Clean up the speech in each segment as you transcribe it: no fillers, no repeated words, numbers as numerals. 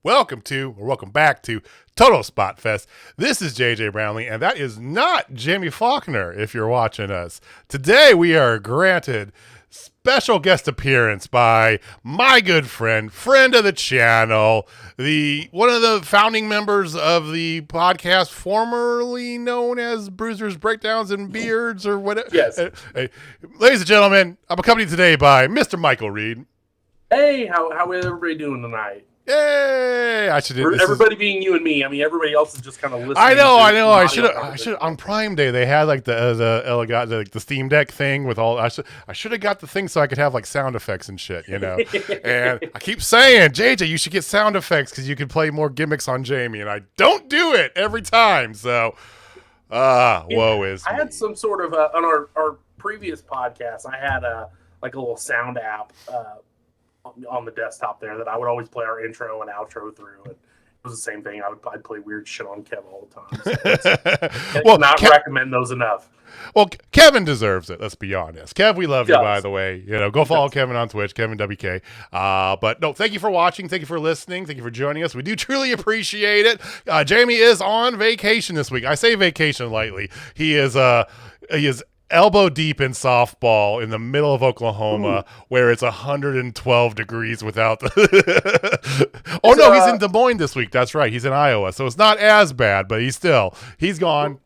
welcome back to Total Spotfest. This is JJ Brownlee, and that is not Jamie Faulkner if you're watching us. Today we are granted special guest appearance by my good friend of the channel, one of the founding members of the podcast formerly known as Bruisers, Breakdowns, and Beards, or whatever. Yes. Ladies and gentlemen, I'm accompanied today by Mr. Michael Reed. Hey, how is everybody doing tonight? Yay! Everybody being you and me. I mean, everybody else is just kind of listening. I know. I should on Prime Day they had like the Steam Deck thing with all. I should have got the thing so I could have like sound effects and shit, you know. And I keep saying, JJ, you should get sound effects because you can play more gimmicks on Jamie, and I don't do it every time. So, woe is. I had some sort of on our previous podcast. I had a little sound app. On the desktop there that I would always play our intro and outro through, and it was the same thing. I'd play weird shit on Kev all the time. So I cannot recommend those enough. Well, Kevin deserves it. Let's be honest. Kev, we love you, by the way. You know, go follow Kevin on Twitch, Kevin WK. But no, thank you for watching. Thank you for listening. Thank you for joining us. We do truly appreciate it. Jamie is on vacation this week. I say vacation lightly. He is elbow deep in softball in the middle of Oklahoma, where it's 112 degrees without the he's in Des Moines this week. That's right, he's in Iowa, so it's not as bad, but he's gone. He's doing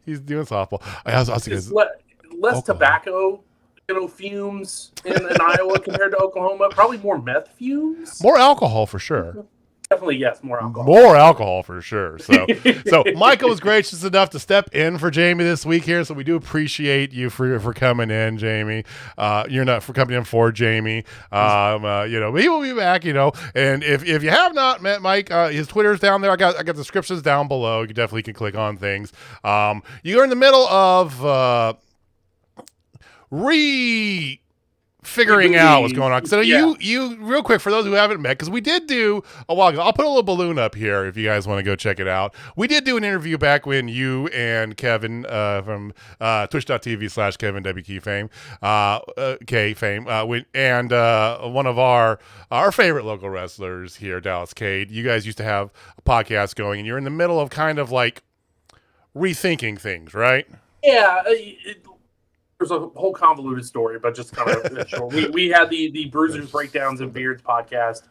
softball. I was thinking less tobacco fumes in Iowa compared to Oklahoma. Probably more meth fumes, more alcohol for sure. Definitely, yes, more alcohol. More alcohol for sure. So Michael was gracious enough to step in for Jamie this week here. So we do appreciate you for coming in, Jamie. You're not for coming in for Jamie. He will be back. And if you have not met Mike, his Twitter's down there. I got descriptions down below. You definitely can click on things. You're in the middle of figuring out what's going on. So you real quick, for those who haven't met, because we did do a while ago, I'll put a little balloon up here if you guys want to go check it out. We did do an interview back when you and Kevin from twitch.tv/KevinWK fame, and one of our favorite local wrestlers here, Dallas Cade. You guys used to have a podcast going, and you're in the middle of kind of like rethinking things, right? Yeah. There's a whole convoluted story, but just kind of short. We had the Bruisers, Breakdowns, and Beards podcast,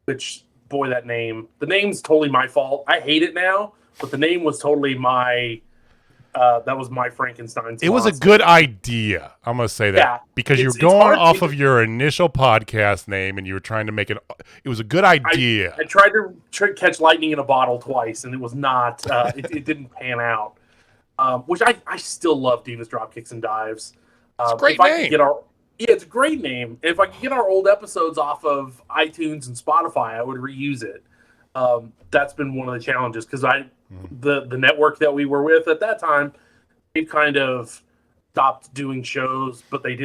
which, boy, the name's totally my fault. I hate it now, but the name was totally that was my Frankenstein. It was a good idea. I'm going to say that because you're going off of your initial podcast name and you were trying to make it was a good idea. I tried to catch lightning in a bottle twice, and it was not, it didn't pan out. Which I still love Divas, Dropkicks, and Dives. It's a great name. It's a great name. If I could get our old episodes off of iTunes and Spotify, I would reuse it. That's been one of the challenges because the network that we were with at that time, they kind of stopped doing shows, but they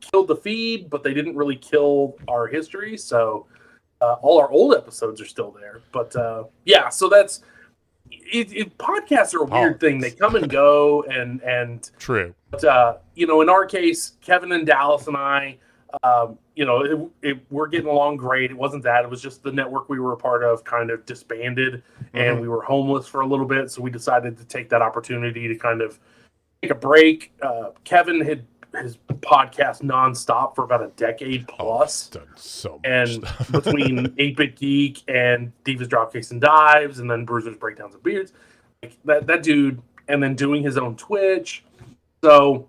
killed the feed, but they didn't really kill our history. So all our old episodes are still there. But so that's. Podcasts are a weird thing. They come and go, and true. But in our case, Kevin and Dallas and I, we're getting along great. It wasn't that; it was just the network we were a part of kind of disbanded, and we were homeless for a little bit. So we decided to take that opportunity to kind of take a break. Kevin had his podcast nonstop for about a decade plus. Done so much and stuff. Between 8-Bit Geek and Divas, Dropkicks, and Dives, and then Bruisers, Breakdowns, and Beards, like that dude, and then doing his own Twitch. So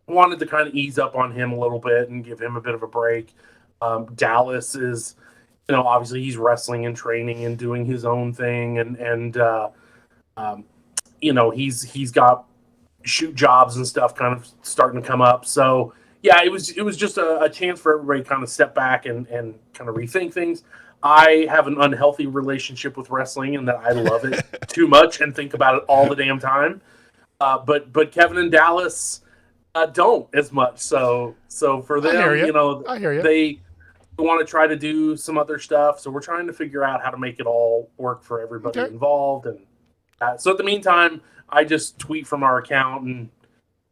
wanted to kind of ease up on him a little bit and give him a bit of a break. Dallas is, obviously he's wrestling and training and doing his own thing, and he's got shoot jobs and stuff kind of starting to come up. So it was just a chance for everybody to kind of step back and kind of rethink things. I have an unhealthy relationship with wrestling in that I love it too much and think about it all the damn time. But Kevin and Dallas don't as much. So for them, I hear you. They want to try to do some other stuff. So we're trying to figure out how to make it all work for everybody involved. And so at the meantime, I just tweet from our account and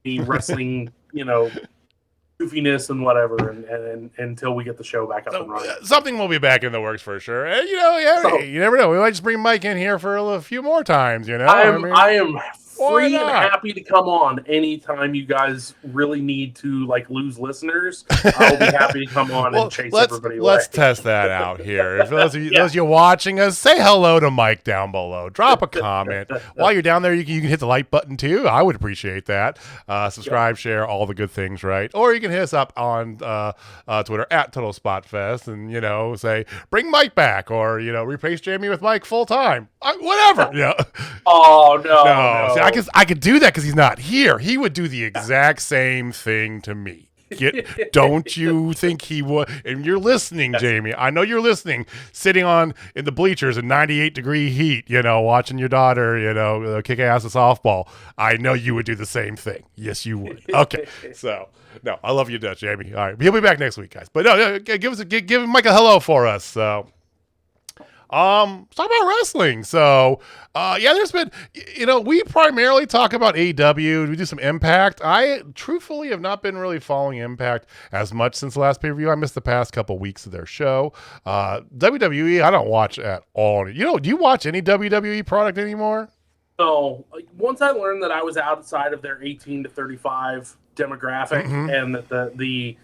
the wrestling, goofiness and whatever, and until we get the show back up and running. Something will be back in the works for sure. And, you never know. We might just bring Mike in here for a few more times. I am free and happy to come on anytime you guys really need to lose listeners. I'll be happy to come on and chase everybody away. Let's test that out here. If those of you watching us, say hello to Mike down below. Drop a comment. While you're down there, you can hit the like button too. I would appreciate that. Subscribe, share, all the good things, right? Or you can hit us up on Twitter at Total Spotfest and say bring Mike back, or replace Jamie with Mike full time. Whatever. Oh no. See, I could do that because he's not here. He would do the exact same thing to me. Don't you think he would? And you're listening, Jamie. I know you're listening, sitting in the bleachers in 98-degree heat, watching your daughter, kick ass at softball. I know you would do the same thing. Yes, you would. Okay. So, no, I love you, Dutch, Jamie. All right. He'll be back next week, guys. But no, give Mike a hello for us. So. Talk about wrestling. So, there's been, we primarily talk about AEW. We do some Impact. I truthfully have not been really following Impact as much since the last pay-per-view. I missed the past couple weeks of their show. WWE, I don't watch at all. Do you watch any WWE product anymore? No. Once I learned that I was outside of their 18 to 35 demographic and that the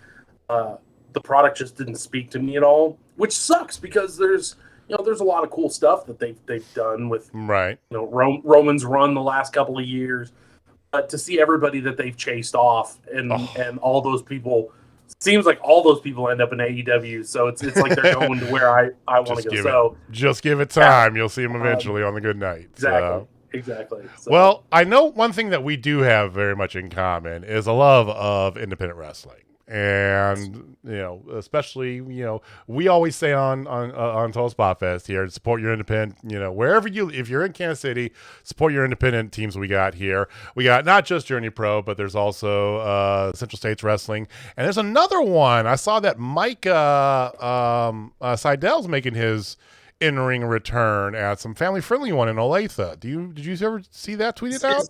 product just didn't speak to me at all, which sucks because there's a lot of cool stuff that they've done with Roman's run the last couple of years. But to see everybody that they've chased off and all those people, seems like all those people end up in AEW. So it's like they're going to where I want to go. Just give it time. You'll see them eventually on the good night. Exactly. So. Well, I know one thing that we do have very much in common is a love of independent wrestling. And especially we always say on Total Spotfest here, support your independent. If you're in Kansas City, support your independent teams. We got here. We got not just Journey Pro, but there's also Central States Wrestling, and there's another one. I saw that Mike Seidel's making his in-ring return at some family-friendly one in Olathe. Did you ever see that tweeted out?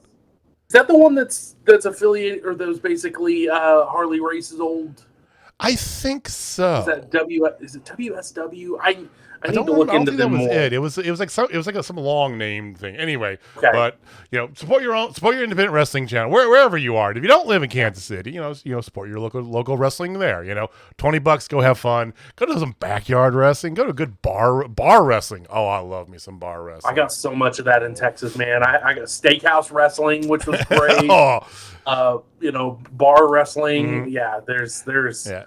Is that the one that's affiliated, or that was basically Harley Race's old? I think so. Is it WSW? I need to look into them more. It was like some long name thing. Anyway, but support your independent wrestling channel wherever you are. And if you don't live in Kansas City, support your local wrestling there. $20, go have fun. Go to some backyard wrestling. Go to good bar wrestling. Oh, I love me some bar wrestling. I got so much of that in Texas, man. I got steakhouse wrestling, which was great. Bar wrestling. Yeah, there's. Yeah.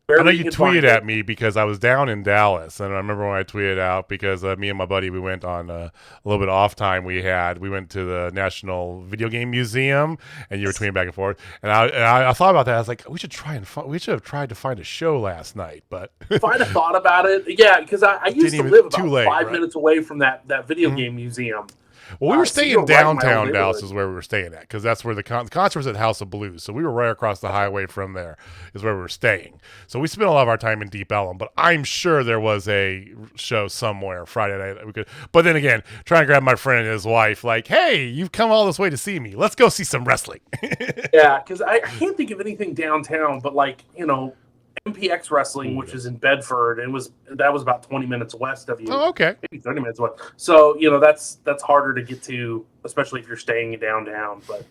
I know you tweeted at me because I was down in Dallas, and I remember when I tweeted out because me and my buddy, we went on a little bit of off time we went to the National Video Game Museum, and you were tweeting back and forth, and I thought about that. I was like, we should have tried to find a show last night, but if I'd have thought about it, because I used to live about 5 minutes away from that video game museum. Well, we were staying downtown Dallas is where we were staying at, because that's where the concert was at House of Blues. So we were right across the highway from there is where we were staying. So we spent a lot of our time in Deep Ellum, but I'm sure there was a show somewhere Friday night that we could. But then again, trying to grab my friend and his wife, like, hey, you've come all this way to see me. Let's go see some wrestling. Yeah, because I can't think of anything downtown, but MPX Wrestling, which is in Bedford, and that was about 20 minutes west of you. Oh, okay. Maybe 30 minutes west. So, that's harder to get to, especially if you're staying downtown. But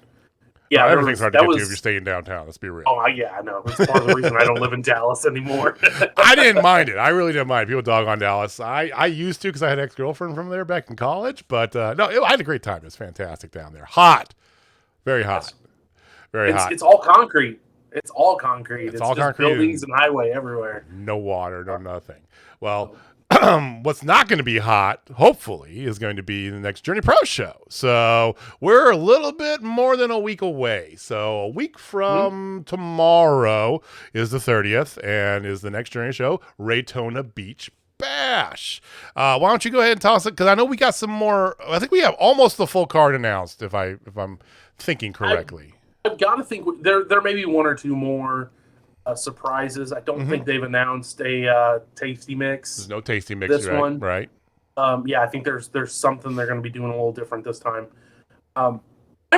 yeah, everything's hard to get to if you're staying downtown. Let's be real. Oh, yeah, I know. It's part of the reason I don't live in Dallas anymore. I didn't mind it. I really didn't mind. People dog on Dallas. I used to because I had an ex-girlfriend from there back in college. But I had a great time. It was fantastic down there. Hot. Very hot. Yes. Very hot. It's all concrete. It's all concrete. It's all just concrete. Buildings and highway everywhere. No water, no nothing. Well, what's not going to be hot, hopefully, is going to be the next Journey Pro show. So we're a little bit more than a week away. So a week from tomorrow is the 30th, and is the next Journey show, Raytona Beach Bash. Why don't you go ahead and tell us, because I know we got some more. I think we have almost the full card announced, if I'm thinking correctly. I've got to think there may be one or two more surprises. I don't think they've announced a tasty mix. There's no tasty mix this one, right? I think there's something they're going to be doing a little different this time. I'm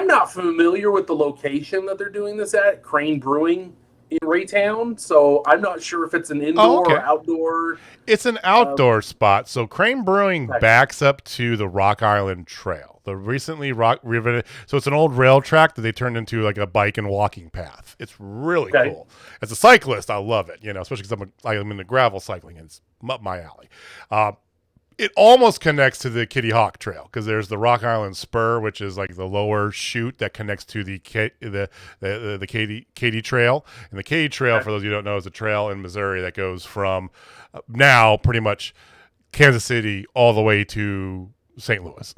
not familiar with the location that they're doing this at. Crane Brewing in Raytown, so I'm not sure if it's an indoor or outdoor. It's an outdoor spot. So Crane Brewing backs up to the Rock Island Trail. The recently so it's an old rail track that they turned into like a bike and walking path. It's really cool. As a cyclist, I love it, especially because I'm in the gravel cycling and it's up my alley. It almost connects to the Kitty Hawk Trail because there's the Rock Island Spur, which is like the lower chute that connects to the Katy Trail. And the Katy Trail, for those of you who don't know, is a trail in Missouri that goes from now pretty much Kansas City all the way to St. Louis.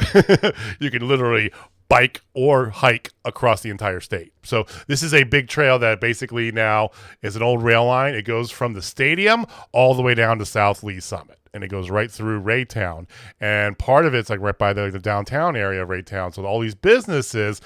You can literally bike or hike across the entire state. So this is a big trail that basically now is an old rail line. It goes from the stadium all the way down to South Lee Summit. And it goes right through Raytown. And part of it's like right by the downtown area of Raytown. So all these businesses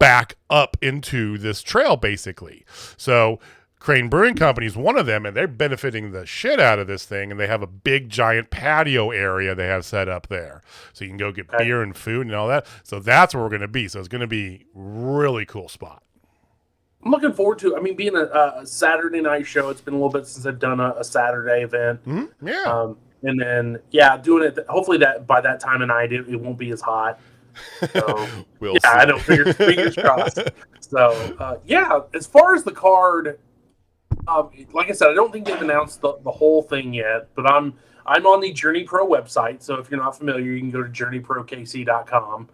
back up into this trail, basically. So Crane Brewing Company is one of them, and they're benefiting the shit out of this thing. And they have a big, giant patio area they have set up there. So you can go get beer and food and all that. So that's where we're going to be. So it's going to be really cool spot. I'm looking forward to it. I mean, being a Saturday night show, it's been a little bit since I've done a Saturday event. Mm-hmm. Yeah. And then, doing it, hopefully that by that time of night, it won't be as hot. So, we'll see. I know, fingers crossed. So, as far as the card, like I said, I don't think they've announced the whole thing yet, but I'm on the Journey Pro website. So if you're not familiar, you can go to journeyprokc.com.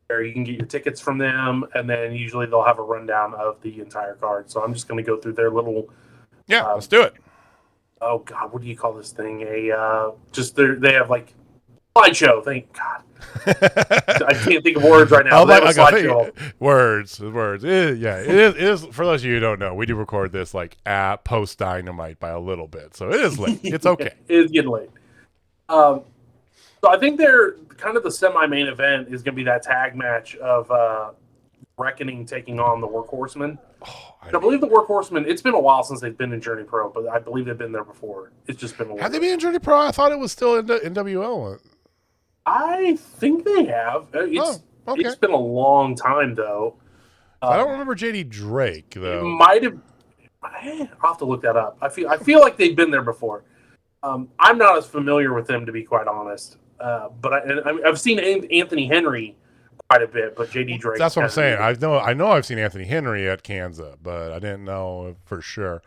where you can get your tickets from them, and then usually they'll have a rundown of the entire card. So I'm just going to go through their little... let's do it. Oh, God, what do you call this thing? They have, like, slideshow. Thank God. I can't think of words right now. Words. It is, for those of you who don't know, we do record this, like, at post-Dynamite by a little bit. So it is late. It's okay. It is getting late. So I think they're kind of the semi-main event is going to be that tag match of Reckoning taking on the Workhorsemen. I believe the Workhorsemen, it's been a while since they've been in Journey Pro, but I believe they've been there before. It's just been a while. Have they been in Journey Pro? I thought it was still in NWL. I think they have. It's been a long time, though. I don't remember JD Drake, though. It might have. I'll have to look that up. I feel like they've been there before. I'm not as familiar with them, to be quite honest. But I've seen Anthony Henry quite a bit, but JD Drake. That's what I'm saying. I know I've seen Anthony Henry at Kansas, but I didn't know for sure.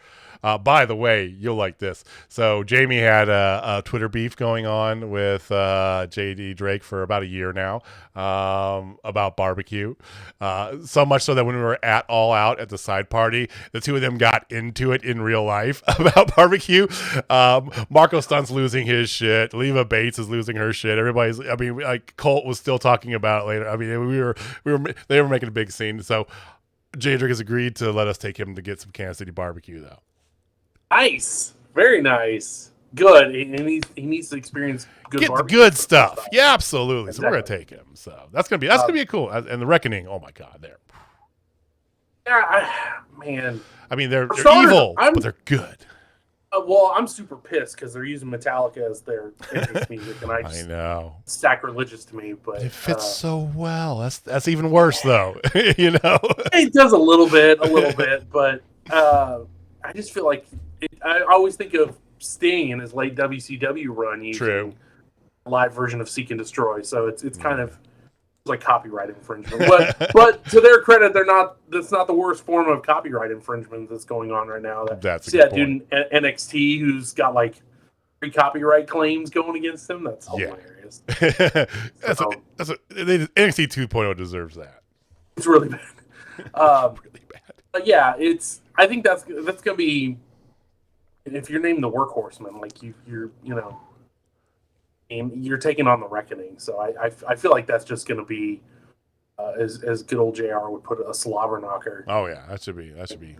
By the way, you'll like this. So Jamie had a Twitter beef going on with JD Drake for about a year now about barbecue. So much so that when we were at All Out at the side party, the two of them got into it in real life about barbecue. Marco Stunt's losing his shit. Leva Bates is losing her shit. Everybody's. I mean, like Colt was still talking about it later. I mean, they were making a big scene. So JD Drake has agreed to let us take him to get some Kansas City barbecue, though. Nice, very nice, good. And he needs to experience good stuff. Yeah, absolutely. Exactly. So we're gonna take him. So that's gonna be a cool. And the Reckoning. Oh my God, there. Yeah, man. I mean, they're evil, but they're good. Well, I'm super pissed because they're using Metallica as their entrance music, and I know it's sacrilegious to me. But it fits so well. That's even worse, though. It does a little bit, but I just feel like. I always think of Sting in his late WCW run using a live version of Seek and Destroy, so it's kind of like copyright infringement. But to their credit, that's not the worst form of copyright infringement that's going on right now. That's that dude in NXT who's got like 3 copyright claims going against him. That's hilarious. NXT 2.0 deserves that. It's really bad. Really bad. But yeah, I think that's gonna be. If you're named the Workhorseman, like you're taking on the Reckoning. So I feel like that's just going to be as good old JR would put it, a slobber knocker. Oh yeah, that should be.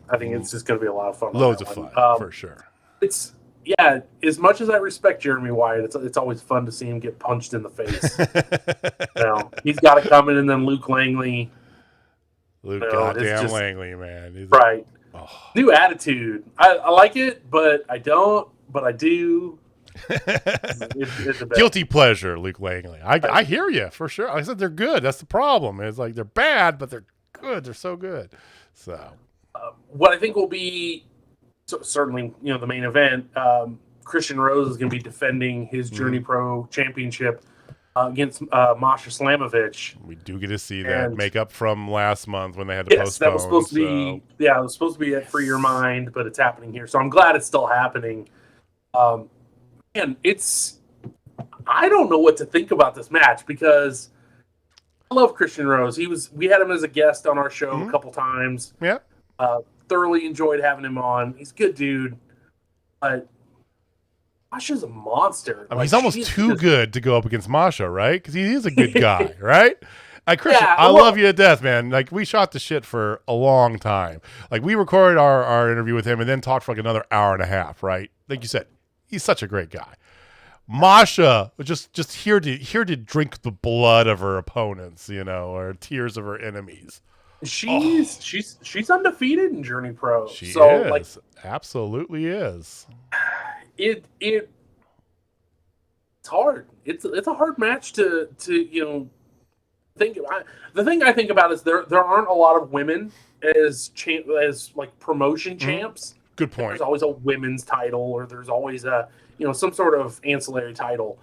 I think it's just going to be a lot of fun. Loads of fun for sure. It's as much as I respect Jeremy Wyatt, it's always fun to see him get punched in the face. He's got it coming, and then Luke Langley. Goddamn Langley, man. Right. New attitude. I like it, but I don't. But I do. It's Guilty pleasure, Luke Langley. I hear you for sure. I said they're good. That's the problem. It's like they're bad, but they're good. They're so good. So, what I think will be certainly, the main event. Christian Rose is going to be defending his Journey Pro Championship against Masha Slamovich. We do get to see that makeup from last month when they had to postpone. Yes, that was supposed to be. Yeah, it was supposed to be at Free Your Mind, but it's happening here, so I'm glad it's still happening. And I don't know what to think about this match because I love Christian Rose. We had him as a guest on our show a couple times. Yeah. Thoroughly enjoyed having him on. He's a good dude. But Masha's a monster. I mean, he's almost too good to go up against Masha, right? Because he is a good guy, right? Christian, I love you to death, man. Like, we shot the shit for a long time. Like, we recorded our interview with him and then talked for like another hour and a half, right? Like you said, he's such a great guy. Masha was just here to drink the blood of her opponents, or tears of her enemies. She's undefeated in Journey Pro. She is. Absolutely is. It's hard. It's a hard match to think about. The thing I think about is there aren't a lot of women as like promotion champs. Good point. There's always a women's title, or there's always a some sort of ancillary title.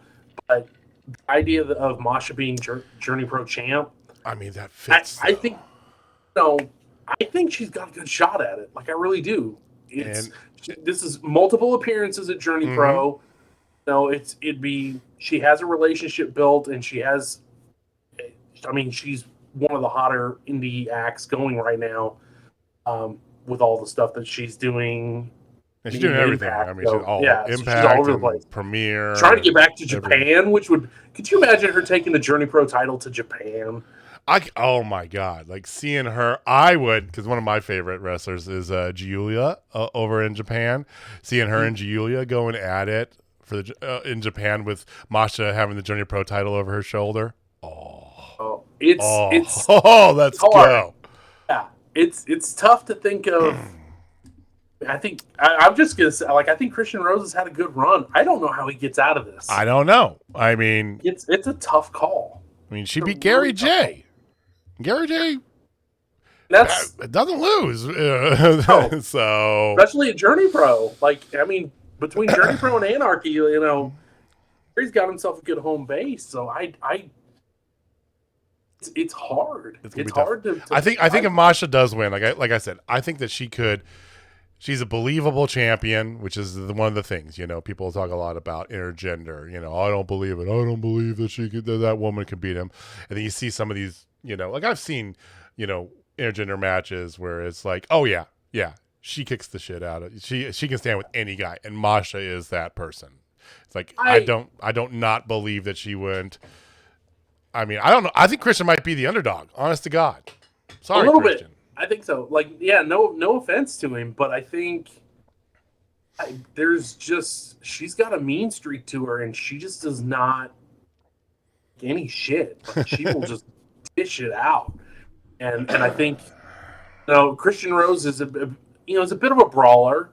But the idea of Masha being Journey Pro champ, I mean, that fits. I think I think she's got a good shot at it. Like, I really do. This is multiple appearances at Journey Pro. She has a relationship built, and she's one of the hotter indie acts going right now, with all the stuff that she's doing. And she's doing everything. Impact, I mean, Impact, she's all over the place. Premiere. Trying to get back to Japan, could you imagine her taking the Journey Pro title to Japan? Oh my God! Like, seeing her, I would, because one of my favorite wrestlers is Giulia over in Japan. Seeing her and Giulia going at it in Japan with Masha having the Journey Pro title over her shoulder. Let's go. Yeah, it's tough to think of. I think I'm just gonna say, I think Christian Rose has had a good run. I don't know how he gets out of this. I don't know. I mean, it's a tough call. I mean, she beat Gary J. Gary J. Doesn't lose. So, especially at Journey Pro. Between Journey Pro and Anarchy, he's got himself a good home base. So it's hard. It's hard to I think if Masha does win, like I said, I think that she could. She's a believable champion, which is one of the things, people talk a lot about intergender. I don't believe it. I don't believe that woman can beat him. And then you see some of these, I've seen, intergender matches where it's like, oh yeah, she kicks the shit out of she can stand with any guy, and Masha is that person. It's like I don't not believe that she wouldn't. I mean, I don't know. I think Christian might be the underdog. Honest to God. Sorry, a little Christian. bit. I think so. No offense to him, but I think she's got a mean streak to her, and she just does not take any shit. She will just dish it out. And I think, Christian Rose is a bit of a brawler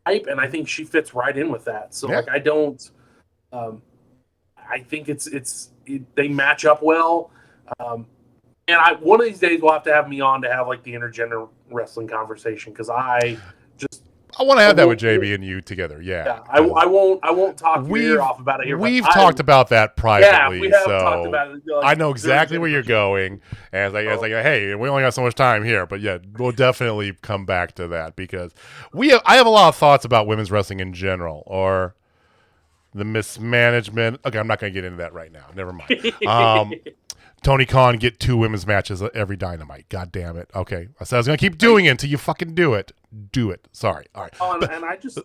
type, and I think she fits right in with that. So I think they match up well. And one of these days we'll have to have me on to have the intergender wrestling conversation, because I want to have that with JB and you together. Yeah. I won't talk your ear off about it here. We've talked about that privately. Yeah, we have talked about it. I know exactly where you're going. And it's like, hey, we only got so much time here, but yeah, we'll definitely come back to that, because I have a lot of thoughts about women's wrestling in general, or the mismanagement. Okay, I'm not going to get into that right now. Never mind. Tony Khan get 2 women's matches every Dynamite. God damn it. Okay. I said I was going to keep doing it until you fucking do it. Do it. Sorry. All right. And I just...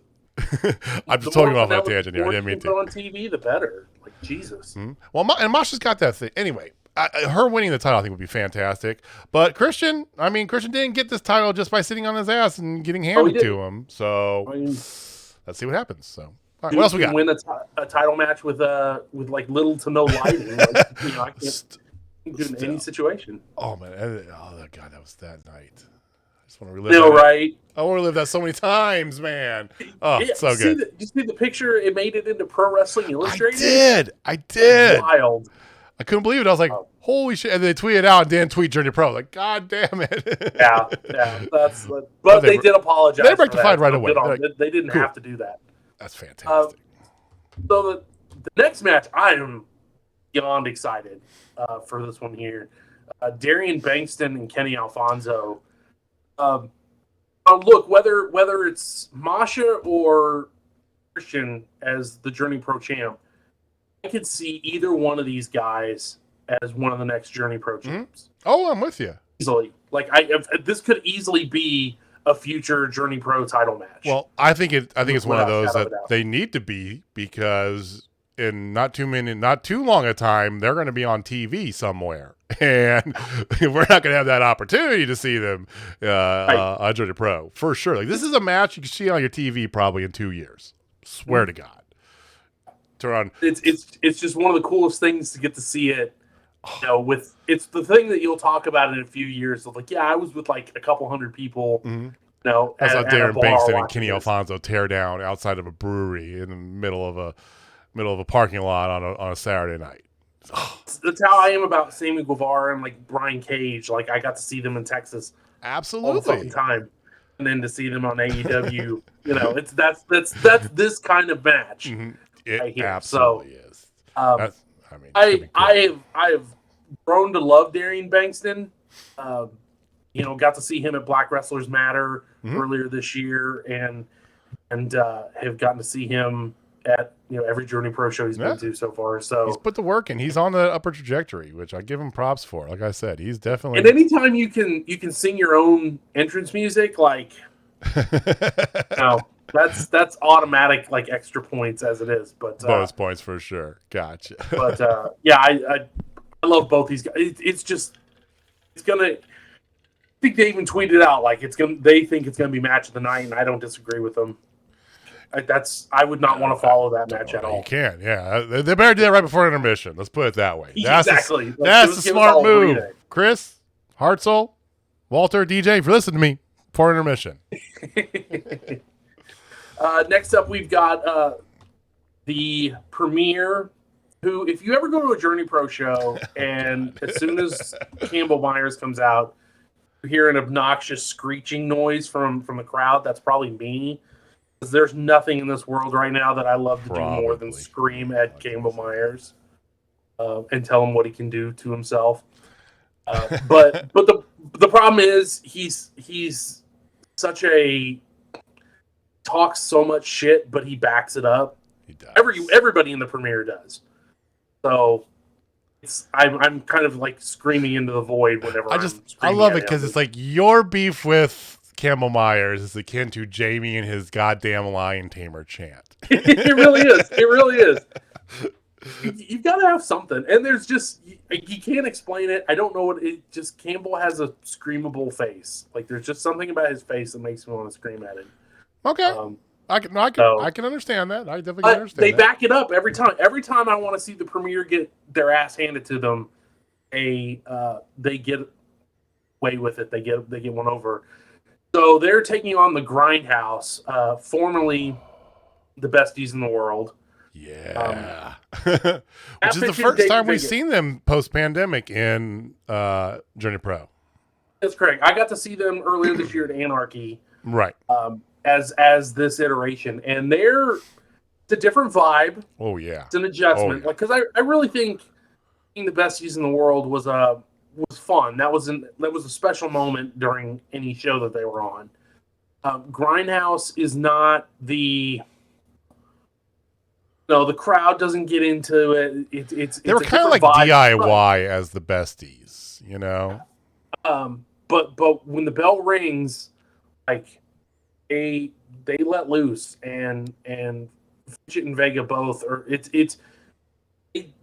I'm just talking off my tangent here. I didn't mean to. On TV, the better. Jesus. Mm-hmm. Well, and Masha's got that thing. Anyway, her winning the title I think would be fantastic. But Christian didn't get this title just by sitting on his ass and getting handed to him. So let's see what happens. So. All right, what else we got? Win a title match with little to no lighting. I can't... in any situation. Oh man! Oh God, that was that night. I just want to relive. Right? I want to live that so many times, man. Oh, it's so good. Did you see the picture? It made it into Pro Wrestling Illustrated. I did. Wild. I couldn't believe it. I was like, holy shit. And they tweeted out, and Dan tweet Journey Pro. Like, God damn it. Yeah. But they did apologize. They rectified right away. Like, they didn't have to do that. That's fantastic. So the next match, I am beyond excited for this one here. Darian Bankston and Kenny Alfonso. Look, whether it's Masha or Christian as the Journey Pro champ, I could see either one of these guys as one of the next Journey Pro champs. Oh, I'm with you. Easily. Like this could easily be a future Journey Pro title match. Well, I think it's one of those that they need to be, because in not too long a time they're going to be on TV somewhere, and we're not going to have that opportunity to see them on Journey Pro for sure. Like, this is a match you can see on your TV probably in 2 years. Swear to God. It's just one of the coolest things to get to see it. You know, it's the thing that you'll talk about in a few years. Of like, yeah, I was with like a couple hundred people. Mm-hmm. You know, I saw Darren Bankston and Kenny Alfonso tear down outside of a brewery in the middle of a parking lot on a Saturday night. That's how I am about Sammy Guevara and like Brian Cage. Like, I got to see them in Texas absolutely all the fucking time, and then to see them on AEW, you know, that's this kind of match. Mm-hmm. It right here. absolutely is. I have grown to love Darian Bankston. You know, got to see him at Black Wrestlers Matter earlier this year, and have gotten to see him at, you know, every Journey Pro show he's been to so far. So he's put the work in. He's on the upper trajectory, which I give him props for. Like I said, he's definitely. And anytime you can sing your own entrance music, like, no, that's automatic, like, extra points as it is. But bonus points for sure. Gotcha. But yeah, I love both these guys. It's gonna. I think they even tweeted out like they think it's gonna be match of the night, and I don't disagree with them. I would not want to follow that match at all. You can, yeah. They better do that right before intermission. Let's put it that way. Exactly. That's a smart move. Chris, Hartzell, Walter, DJ, if you listen to me, before intermission. Next up, we've got the Premier, who, if you ever go to a Journey Pro show, and as soon as Campbell Myers comes out, you hear an obnoxious screeching noise from the crowd, that's probably me. There's nothing in this world right now that I love to do more than scream at Campbell Myers and tell him what he can do to himself. But the problem is he's such a talks so much shit, but he backs it up. He does. Everybody in the Premiere does. So I'm kind of like screaming into the void whenever I love it because it's like your beef with Campbell Myers is akin to Jamie and his goddamn lion tamer chant. It really is. It really is. You've got to have something, and there's just you can't explain it. I don't know what it. Just Campbell has a screamable face. Like, there's just something about his face that makes me want to scream at him. Okay, I can understand that. I definitely can understand. They back it up every time. Every time I want to see the Premier get their ass handed to them, they get away with it. They get one over. So they're taking on the Grindhouse, formerly the Besties in the World. Yeah. Which is the first time we've seen them post-pandemic in Journey Pro. That's correct. I got to see them earlier this year at Anarchy. Right. As this iteration. And it's a different vibe. Oh, yeah. It's an adjustment. Oh, yeah. Because I really think being the Besties in the World was fun. That was a special moment during any show that they were on. Grindhouse is not the crowd doesn't get into it. They were kind of like vibe. DIY as the Besties, you know. But when the bell rings, like they let loose, and Fitchett and Vega both are. It's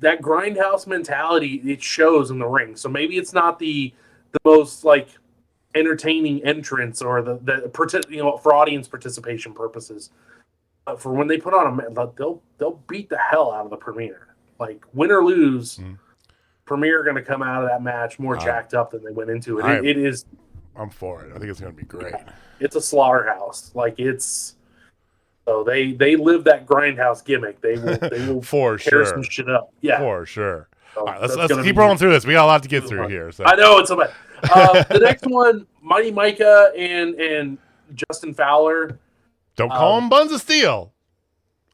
that Grindhouse mentality, it shows in the ring. So maybe it's not the most like entertaining entrance or the for audience participation purposes. But for when they put on they'll beat the hell out of the Premier. Like, win or lose, Premier are going to come out of that match more jacked up than they went into it. It is. I'm for it. I think it's going to be great. It's a slaughterhouse. Like, it's. So they live that Grindhouse gimmick. They will for tear sure some shit up. Yeah, for sure. So all right, let's keep rolling through this. We got a lot to get through here. So. I know it's so bad. The next one, Mighty Micah and Justin Fowler. Don't call him Buns of Steel.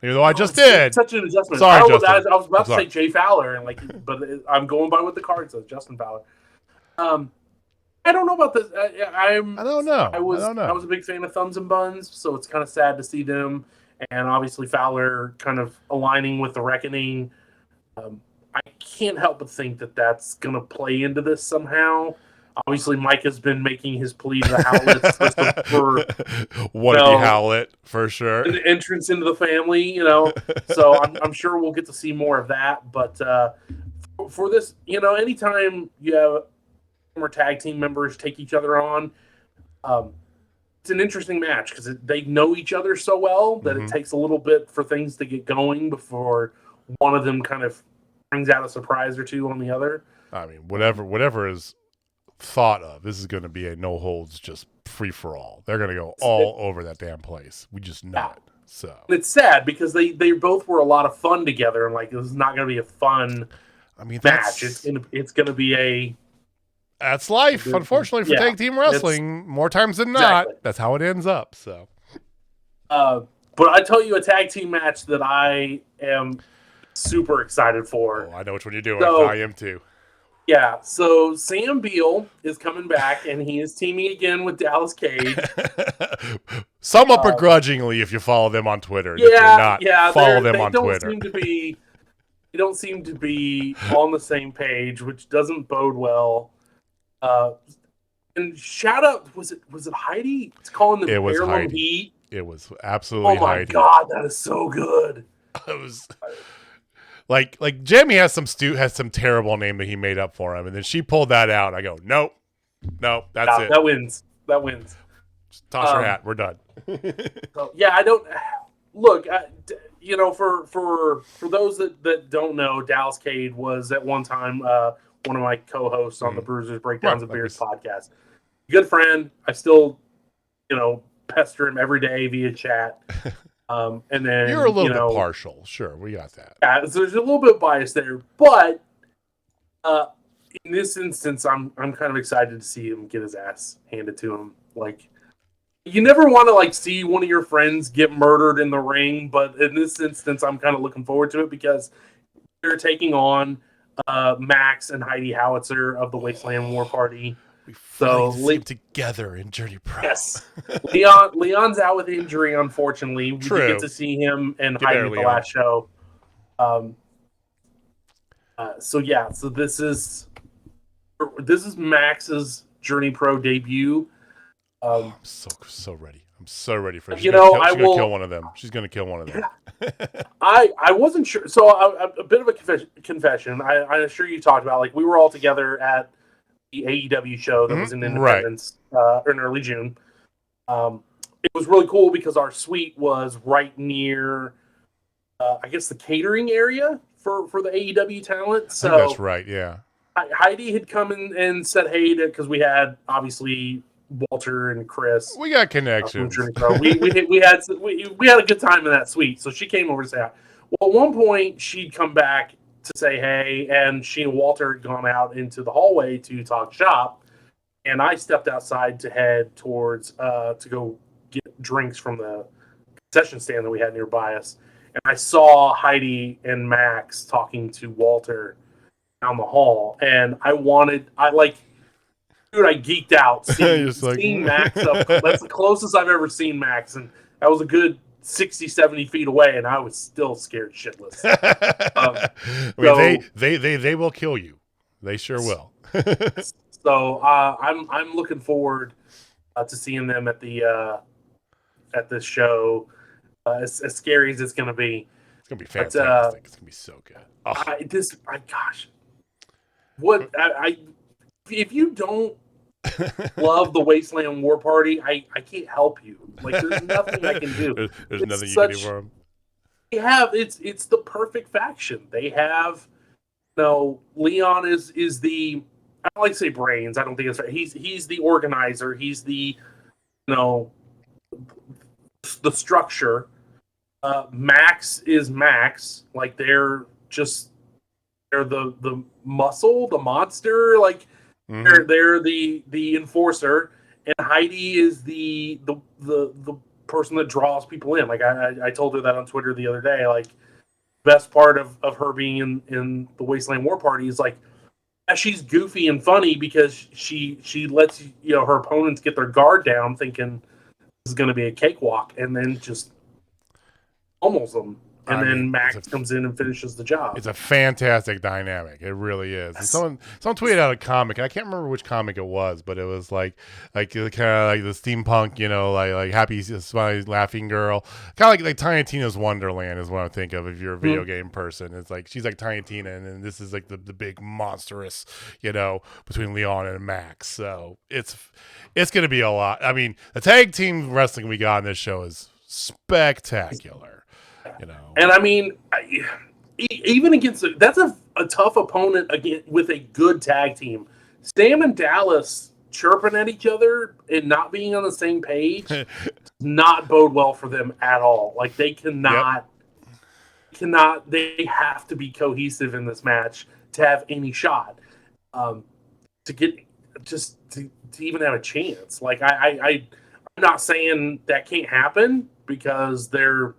Even though I just It's did. such an adjustment. Sorry, Justin. I was about to say Jay Fowler, and but I'm going by what the card says, Justin Fowler. I don't know about this. I don't know. I was a big fan of Thumbs and Buns, so it's kind of sad to see them, and obviously Fowler kind of aligning with the Reckoning. I can't help but think that that's going to play into this somehow. Obviously, Mike has been making his plea to the Howlets for wannabe Howlet for sure. An entrance into the family, So I'm sure we'll get to see more of that. But for this, anytime you have former tag team members take each other on, it's an interesting match because they know each other so well that it takes a little bit for things to get going before one of them kind of brings out a surprise or two on the other. I mean, whatever is thought of, this is going to be a no holds, just free for all. They're going to go all over that damn place. We just know it. So it's sad because they both were a lot of fun together, and this is not going to be a fun match. It's going to be that's life, unfortunately, for tag team wrestling. More times than not, that's how it ends up. So, but I tell you, a tag team match that I am super excited for. Oh, I know which one you're doing. I am too. Yeah, so Sam Beal is coming back, and he is teaming again with Dallas Cage. Somewhat begrudgingly, if you follow them on Twitter. Follow them on Twitter. They don't seem to be on the same page, which doesn't bode well. And shout out, was it Heidi? It's calling them Heirloom Heat. It was absolutely Heidi. Oh my God, that is so good. It was. Like Jamie has some terrible name that he made up for him, and then she pulled that out. I go, nope, that's it. That wins. Just toss your hat. We're done. So, I don't look. For those that don't know, Dallas Cade was at one time one of my co-hosts on the Bruisers Breakdowns of Beers podcast. Good friend. I still, pester him every day via chat. And then you're a little bit partial. Sure, we got that. Yeah, so there's a little bit of bias there, but in this instance, I'm kind of excited to see him get his ass handed to him. You never want to see one of your friends get murdered in the ring, but in this instance, I'm kind of looking forward to it because they're taking on Max and Heidi Howitzer of the Wasteland War Party. We finally together in Journey Pro. Yes, Leon's out with injury. Unfortunately, we did get to see him and Heidi at the last show. So this is Max's Journey Pro debut. I'm so ready. I'm so ready for this. She's gonna kill one of them. She's gonna kill one of them. I wasn't sure. So a bit of a confession. I'm sure you talked about we were all together at the AEW show that was in Independence in early June. It was really cool because our suite was right near, I guess, the catering area for the AEW talent. So I think that's right. Yeah. Heidi had come in and said hey because we had obviously Walter and Chris. We got connections. We had a good time in that suite, so she came over to say hi. Well, at one point she'd come back to say hey, and she and Walter had gone out into the hallway to talk shop, and I stepped outside to head towards to go get drinks from the concession stand that we had nearby us, and I saw Heidi and Max talking to Walter down the hall, and I geeked out seeing Max up. That's the closest I've ever seen Max, and that was a good 60, 70 feet away, and I was still scared shitless. They will kill you. They sure will. So I'm looking forward to seeing them at this show. As scary as it's going to be. It's going to be fantastic. It's going to be so good. If you don't love the Wasteland War Party, I can't help you. There's nothing I can do. There's nothing you can do for them. They have it's the perfect faction. They have Leon is the, I don't like to say brains. I don't think it's right. He's the organizer. He's the the structure. Max is Max. They're just they're the muscle, the monster. Like they're the enforcer, and Heidi is the person that draws people in. Like I told her that on Twitter the other day. Like best part of her being in the Wasteland War Party is like she's goofy and funny because she lets her opponents get their guard down, thinking this is going to be a cakewalk, and then just almost them. And then Max comes in and finishes the job. It's a fantastic dynamic. It really is. And someone tweeted out a comic, and I can't remember which comic it was, but it was like kind of like the steampunk, like happy, smiley, laughing girl, kind of like Tiny Tina's Wonderland is what I think of if you're a video game person. It's like she's like Tiny Tina, and this is like the big monstrous, between Leon and Max. So it's going to be a lot. I mean, the tag team wrestling we got on this show is spectacular. And I mean, even against that's a tough opponent again with a good tag team. Sam and Dallas chirping at each other and not being on the same page does not bode well for them at all. Like they cannot. They have to be cohesive in this match to have any shot, to get just to even have a chance. Like I'm not saying that can't happen because they're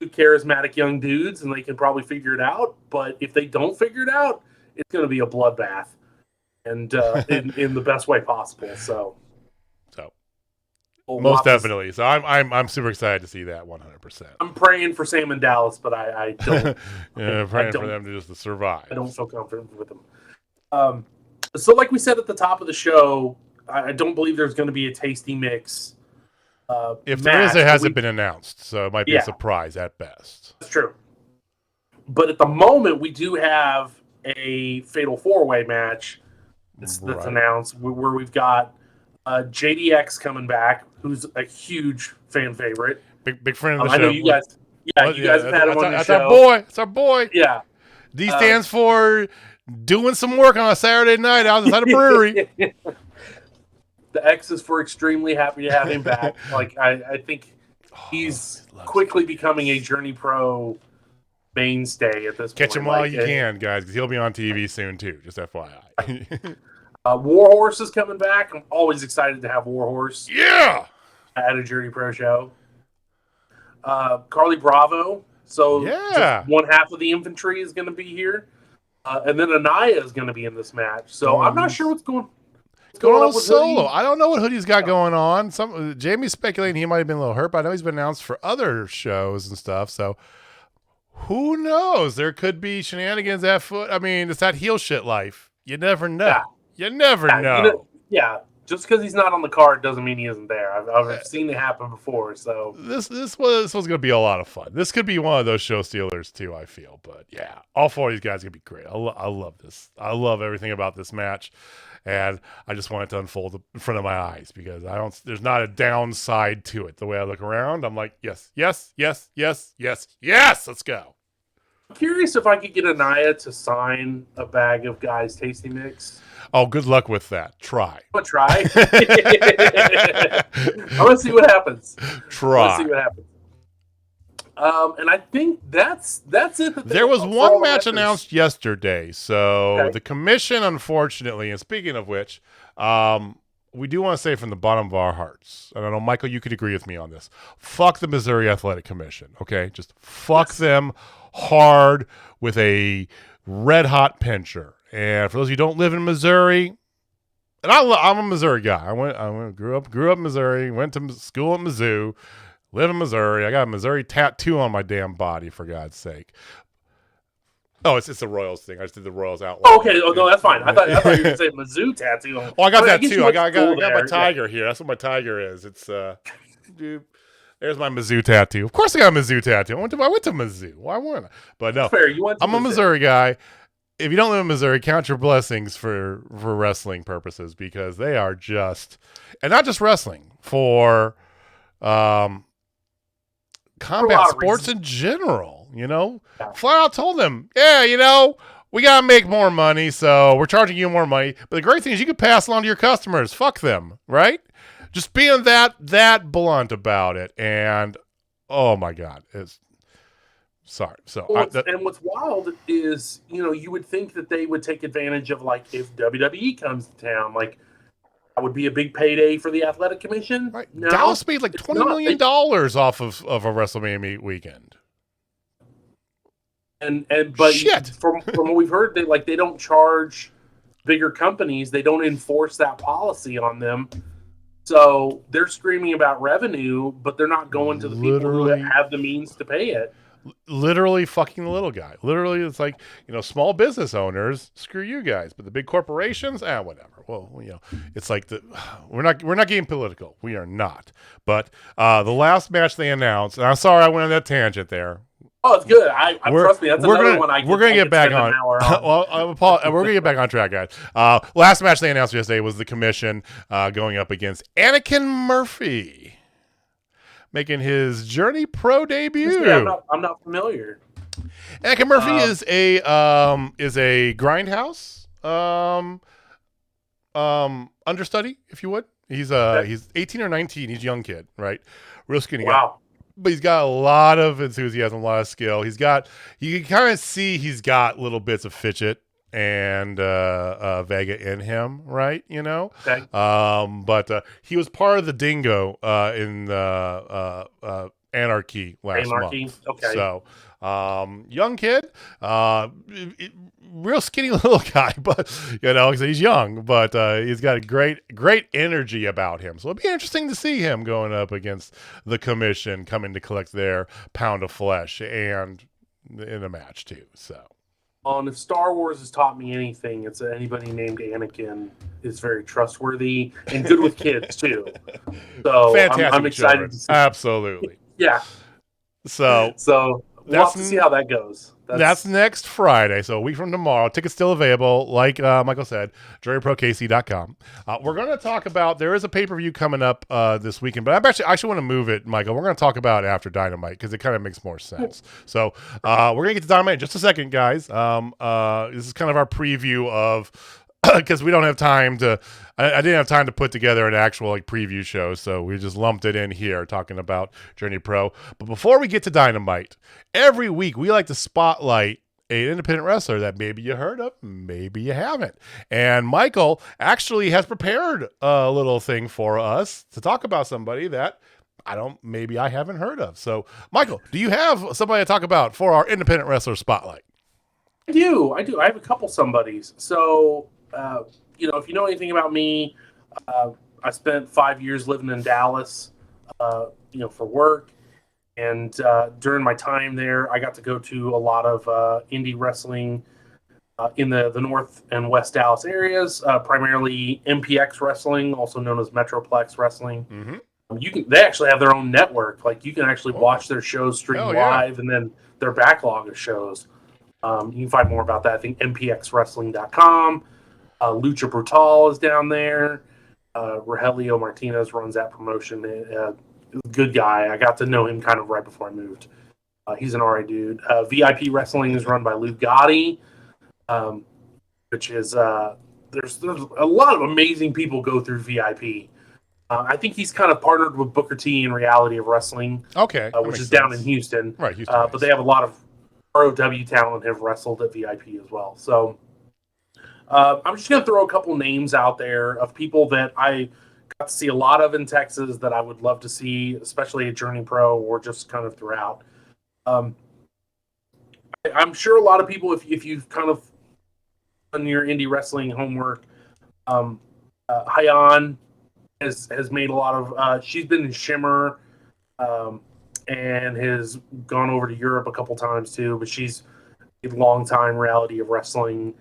charismatic young dudes and they can probably figure it out, but if they don't figure it out, it's going to be a bloodbath, and in the best way possible. So most definitely. So I'm super excited to see that 100%. I'm praying for Sam and Dallas, but I don't. Praying for them to just survive. I don't feel confident with them. So like we said at the top of the show, I don't believe there's going to be a tasty mix. If there is, it hasn't been announced, so it might be a surprise at best. That's true. But at the moment, we do have a Fatal 4-Way match that's announced where we've got JDX coming back, who's a huge fan favorite. Big friend of the show. I know you guys. Yeah, you guys have had him on the show. It's our boy. Yeah. D stands for doing some work on a Saturday night outside a brewery. The X is for extremely happy to have him back. Like I think he's quickly becoming a Journey Pro mainstay at this point. Catch him while you can, guys, because he'll be on TV soon too. Just FYI. Warhorse is coming back. I'm always excited to have Warhorse. Yeah. At a Journey Pro show. Carly Bravo. So just one half of the infantry is going to be here, and then Anaya is going to be in this match. So I'm not sure what's going on with Solo. I don't know what Hoodie's got going on. Jamie's speculating he might have been a little hurt, but I know he's been announced for other shows and stuff. So who knows? There could be shenanigans at foot. I mean, it's that heel shit life. You never know. Yeah. You never know. Just because he's not on the card doesn't mean he isn't there. I've seen it happen before. So this was going to be a lot of fun. This could be one of those show stealers too, I feel. But yeah, all four of these guys are going to be great. I love this. I love everything about this match. And I just want it to unfold in front of my eyes because there's not a downside to it. The way I look around, I'm like, yes, let's go. I'm curious if I could get Anaya to sign a bag of Guys Tasty Mix. Oh, good luck with that. Try. I'm going to try. I'm going to see what happens. Try. And I think that's it. There was one match announced yesterday. So the commission, unfortunately, and speaking of which, we do want to say from the bottom of our hearts, and I know, Michael, you could agree with me on this. Fuck the Missouri Athletic Commission, okay? Just fuck them hard with a red-hot pincher. And for those of you who don't live in Missouri, and I'm a Missouri guy. I grew up in Missouri, went to school at Mizzou. Live in Missouri. I got a Missouri tattoo on my damn body, for God's sake. Oh, it's the Royals thing. I just did the Royals outline. Oh, okay. Oh, no, that's fine. I thought you were going to say Mizzou tattoo. Oh, I got that too. I got my tiger here. That's what my tiger is. It's dude. There's my Mizzou tattoo. Of course, I got a Mizzou tattoo. I went to Mizzou. Why wouldn't I? But no, fair. I'm a Missouri guy. If you don't live in Missouri, count your blessings for wrestling purposes because they are just, and not just wrestling, for combat sports in general, flat out told them, we got to make more money. So we're charging you more money. But the great thing is you can pass along to your customers. Fuck them. Right. Just being that blunt about it. And oh my God, it's Sorry. So, and what's wild is, you would think that they would take advantage of, like, if WWE comes to town, like, that would be a big payday for the Athletic Commission. right. No, Dallas made like $20 million off of a WrestleMania weekend. But shit. from what we've heard, they don't charge bigger companies. They don't enforce that policy on them. So they're screaming about revenue, but they're not going to the people who have the means to pay it. Literally fucking the little guy. Literally, it's like, small business owners, screw you guys, but the big corporations, whatever. Well, it's like we're not getting political. We are not. But the last match they announced, and I'm sorry I went on that tangent there. Oh, it's good. I trust me. That's another one. We're gonna get back on. Well, we're gonna get back on track, guys. Last match they announced yesterday was the Commission going up against Anakin Murphy, making his Journey Pro debut. Yeah, I'm not familiar. Anakin Murphy is a Grindhouse understudy, if you would. He's 18 or 19. He's a young kid, right? Real skinny guy. Wow. But he's got a lot of enthusiasm, a lot of skill. You can kind of see he's got little bits of Fidget and Vega in him, right? Okay. But he was part of the Dingo in Anarchy last month. Okay. So, young kid, real skinny little guy, but he's young, but he's got a great energy about him. So it'll be interesting to see him going up against the Commission, coming to collect their pound of flesh, and in a match too. So, and if Star Wars has taught me anything, it's that anybody named Anakin is very trustworthy and good with kids too. So fantastic. I'm excited to see. Absolutely. Yeah. So we'll have to see how that goes. That's next Friday, so a week from tomorrow. Tickets still available, like Michael said, JourneyProKC.com. We're going to talk about, there is a pay-per-view coming up this weekend, but I actually want to move it, Michael. We're going to talk about it after Dynamite because it kind of makes more sense. So we're going to get to Dynamite in just a second, guys. This is kind of our preview of, because we don't have time to, I didn't have time to put together an actual preview show, so we just lumped it in here talking about Journey Pro. But before we get to Dynamite, every week we like to spotlight an independent wrestler that maybe you heard of, maybe you haven't. And Michael actually has prepared a little thing for us to talk about somebody that maybe I haven't heard of. So, Michael, do you have somebody to talk about for our independent wrestler spotlight? I do. I have a couple somebodies. So, if you know anything about me, I spent 5 years living in Dallas, for work. And during my time there, I got to go to a lot of indie wrestling in the North and West Dallas areas, primarily MPX Wrestling, also known as Metroplex Wrestling. Mm-hmm. They actually have their own network. Like, you can actually watch their shows stream live, and then their backlog of shows. You can find more about that. I think mpxwrestling.com. Lucha Brutal is down there. Rogelio Martinez runs that promotion. Good guy. I got to know him kind of right before I moved. He's an alright dude. VIP Wrestling is run by Lou Gotti, which is there's a lot of amazing people go through VIP. I think he's kind of partnered with Booker T in Reality of Wrestling, which is down in Houston. Right, Houston. But they have a lot of ROW talent have wrestled at VIP as well. So I'm just going to throw a couple names out there of people that I got to see a lot of in Texas that I would love to see, especially at Journey Pro or just kind of throughout. I'm sure a lot of people, if you've kind of done your indie wrestling homework, Hayan has made a lot of. She's been in Shimmer, and has gone over to Europe a couple times too. But she's a long time Reality of Wrestling.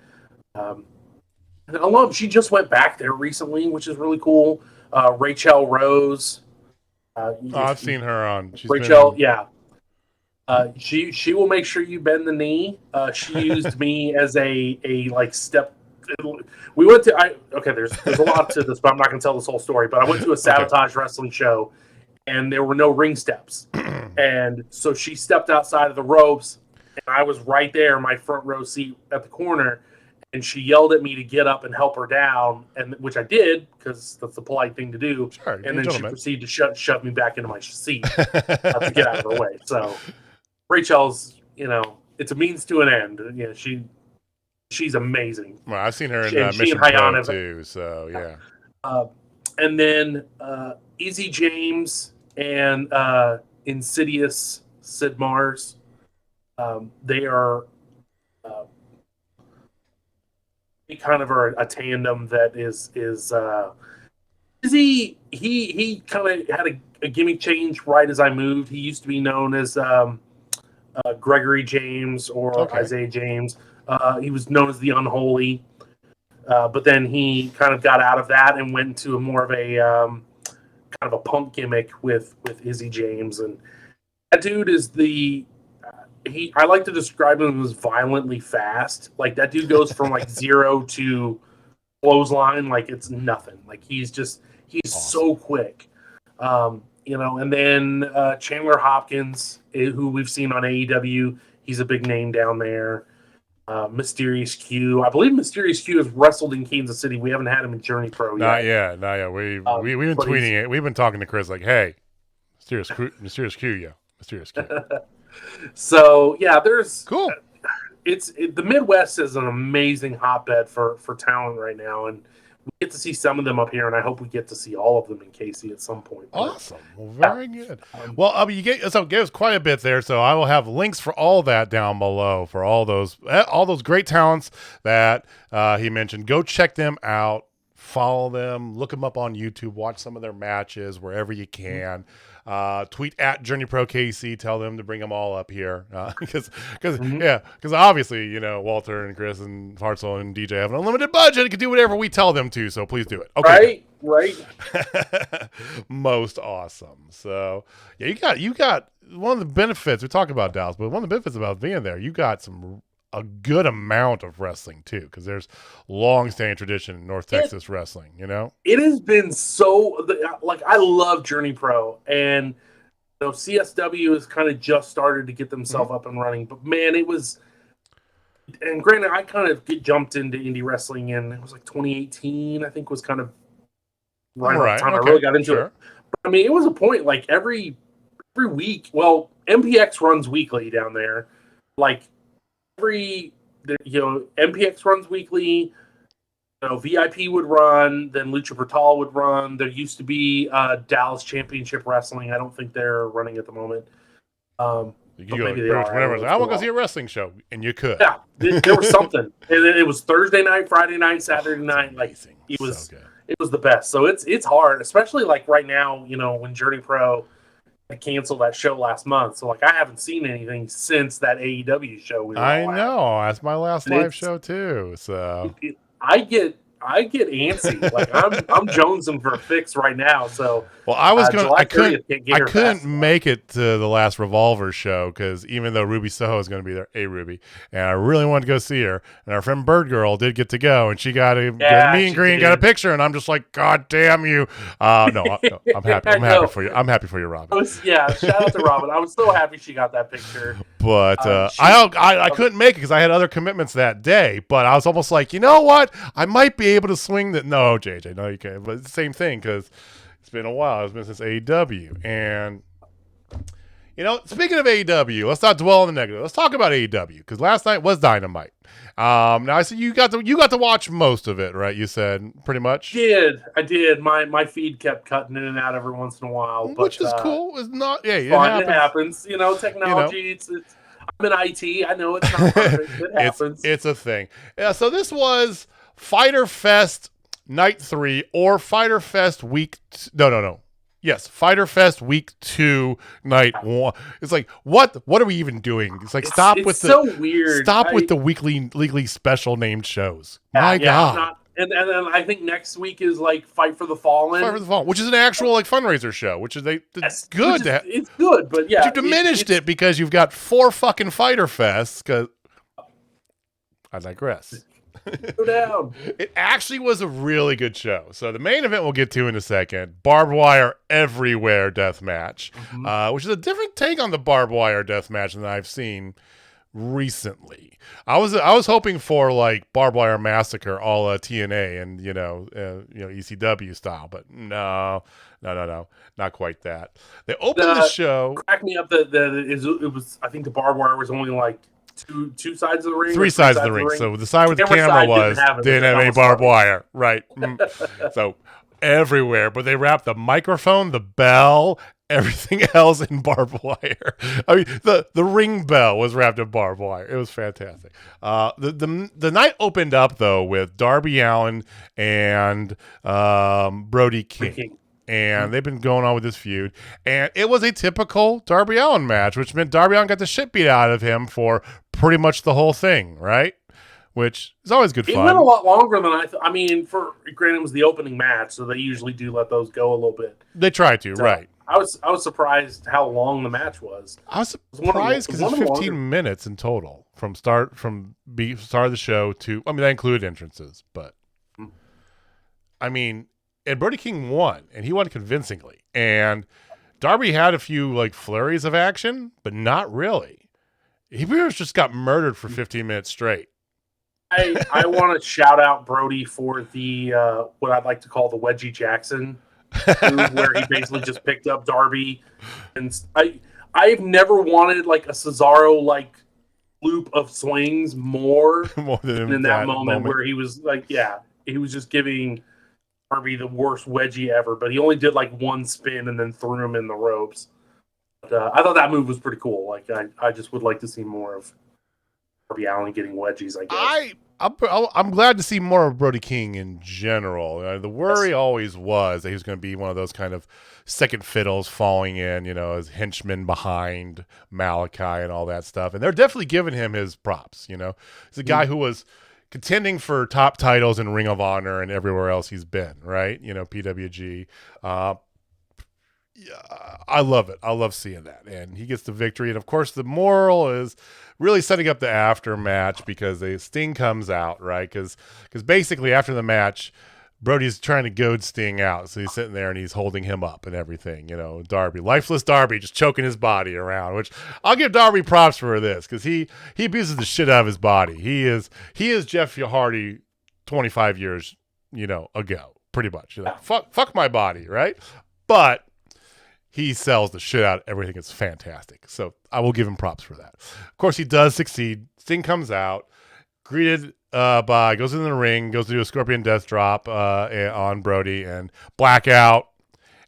She just went back there recently, which is really cool. Rachel Rose. I've seen her on. Rachel, yeah. She will make sure you bend the knee. She used me as a step. We went to there's a lot to this, but I'm not going to tell this whole story. But I went to a Sabotage Wrestling show, and there were no ring steps, and so she stepped outside of the ropes, and I was right there in my front row seat at the corner. And she yelled at me to get up and help her down, and which I did because that's the polite thing to do. Sure, and then she proceeded to shove me back into my seat to get out of her way. So Rachel's, it's a means to an end. She's amazing. Well, I've seen her in she Mission and Pro Hayana, too, so yeah. And then Easy James and Insidious Sid Mars. They are kind of a tandem that is he kind of had a gimmick change right as I moved. He used to be known as Gregory James or Isaiah James. He was known as the Unholy, but then he kind of got out of that and went into more of a kind of a punk gimmick with Izzy James. And that dude is I like to describe him as violently fast. Like that dude goes from like 0 to clothesline like it's nothing. Like he's awesome. So quick. And then Chandler Hopkins, who we've seen on AEW, he's a big name down there. Mysterious Q. I believe Mysterious Q has wrestled in Kansas City. We haven't had him in Journey Pro yet. Not yet. We've been tweeting it. We've been talking to Chris like, hey, Mysterious Q, yeah. Mysterious Q. So, yeah, there's... Cool. The Midwest is an amazing hotbed for talent right now, and we get to see some of them up here, and I hope we get to see all of them in KC at some point. Awesome. Well, very good. Well, you gave us quite a bit there, so I will have links for all that down below for all those great talents that he mentioned. Go check them out. Follow them. Look them up on YouTube. Watch some of their matches wherever you can. Tweet at JourneyProKC. Tell them to bring them all up here because obviously Walter and Chris and Hartzell and DJ have an unlimited budget. They can do whatever we tell them to. So please do it. Okay. Right. Most awesome. So yeah, you got one of the benefits we talk about Dallas, but one of the benefits about being there, you got a good amount of wrestling too, because there's long-standing tradition in North Texas wrestling. It has been so like I love Journey Pro, and CSW has kind of just started to get themselves up and running. But man, it was. And granted, I kind of jumped into indie wrestling in it was like 2018. I think was kind of right the time I really got into it. But I mean, it was a point like every week. Well, MPX runs weekly down there, like. MPX runs weekly. VIP would run, then Lucha Brutal would run. There used to be Dallas Championship Wrestling. I don't think they're running at the moment. Maybe they are. I want to go see a wrestling show, and you could. Yeah, there was something, and it was Thursday night, Friday night, Saturday night. Like it was, so good. It was the best. So it's hard, especially like right now. When Journey Pro. I canceled that show last month, so like I haven't seen anything since that AEW show. I know that's my last live show too. So I get antsy. Like I'm jonesing for a fix right now. So I couldn't make it to the last Revolver show because even though Ruby Soho is going to be there, Ruby, and I really wanted to go see her, and our friend Bird Girl did get to go, and she got a meet and greet, got a picture, and I'm just like, God damn you! No, I'm happy. I'm happy for you. I'm happy for you, Robin. Shout out to Robin. I was so happy she got that picture. But I couldn't make it because I had other commitments that day. But I was almost like, you know what? I might be able to swing that. No, JJ, no, you can't. But it's the same thing because it's been a while. It's been since AEW. And, speaking of AEW, let's not dwell on the negative. Let's talk about AEW because last night was Dynamite. Now, I said you got to watch most of it, right? You said pretty much. I did. My feed kept cutting in and out every once in a while, which is cool. It's not. Yeah, it happens. Technology. It's I'm in IT. I know it's not perfect. It happens. It's a thing. Yeah. So this was Fyter Fest Night 3 or Fyter Fest Week. No. Yes, Fyter Fest Week 2 Night 1. It's like what are we even doing? It's like it's so weird. Stop with the weekly legally special named shows. My God. And then I think next week is like Fight for the Fallen. Fight for the Fallen, which is an actual like fundraiser show, which is it's good. It's good, but yeah, you diminished it because you've got 4 fucking Fyter Fests. Because I digress. Go down. It actually was a really good show. So the main event we'll get to in a second. Barbed wire everywhere death match, which is a different take on the barbed wire death match than I've seen recently. I was hoping for like Barbed Wire Massacre, all TNA and ECW style, but no, not quite that. They opened the show. Crack me up that it was. I think the barbed wire was only like two sides of the ring. Three sides of the ring. So the side where the camera didn't have any barbed wire, right? So everywhere, but they wrapped the microphone, the bell, everything else in barbed wire. I mean, the ring bell was wrapped in barbed wire. It was fantastic. The night opened up though with Darby Allin and Brody King. And they've been going on with this feud. And it was a typical Darby Allin match, which meant Darby Allin got the shit beat out of him for pretty much the whole thing, right? Which is always good fun. It went a lot longer than I mean, for granted, it was the opening match, so they usually do let those go a little bit. They try to, so right. I was surprised how long the match was. I was surprised because it's 15 minutes in total from start of the show to, I mean, that included entrances, but I mean, and Brody King won, and he won convincingly. And Darby had a few like flurries of action, but not really. He pretty much just got murdered for 15 minutes straight. I want to shout out Brody for the what I'd like to call the Wedgie Jackson move, where he basically just picked up Darby. And I've never wanted like a Cesaro like loop of swings more than in that moment where he was like, he was just giving Darby the worst wedgie ever, but he only did like one spin and then threw him in the ropes. But, I thought that move was pretty cool. Like I just would like to see more of Darby Allin getting wedgies, I guess. I'm glad to see more of Brody King in general. The worry always was that he was going to be one of those kind of second fiddles falling in, as henchman behind Malachi and all that stuff. And they're definitely giving him his props. He's a guy who was contending for top titles in Ring of Honor and everywhere else he's been, right? PWG. I love it. I love seeing that. And he gets the victory. And, of course, the moral is really setting up the after match because Sting comes out, right? Because basically after the match, Brody's trying to goad Sting out. So he's sitting there and he's holding him up and everything. Darby, lifeless Darby, just choking his body around, which I'll give Darby props for this because he abuses the shit out of his body. He is Jeff Hardy 25 years, ago, pretty much. Fuck my body, right? But he sells the shit out of everything. It's fantastic. So I will give him props for that. Of course, he does succeed. Sting comes out, greeted goes in the ring, goes to do a Scorpion Death Drop on Brody and blackout.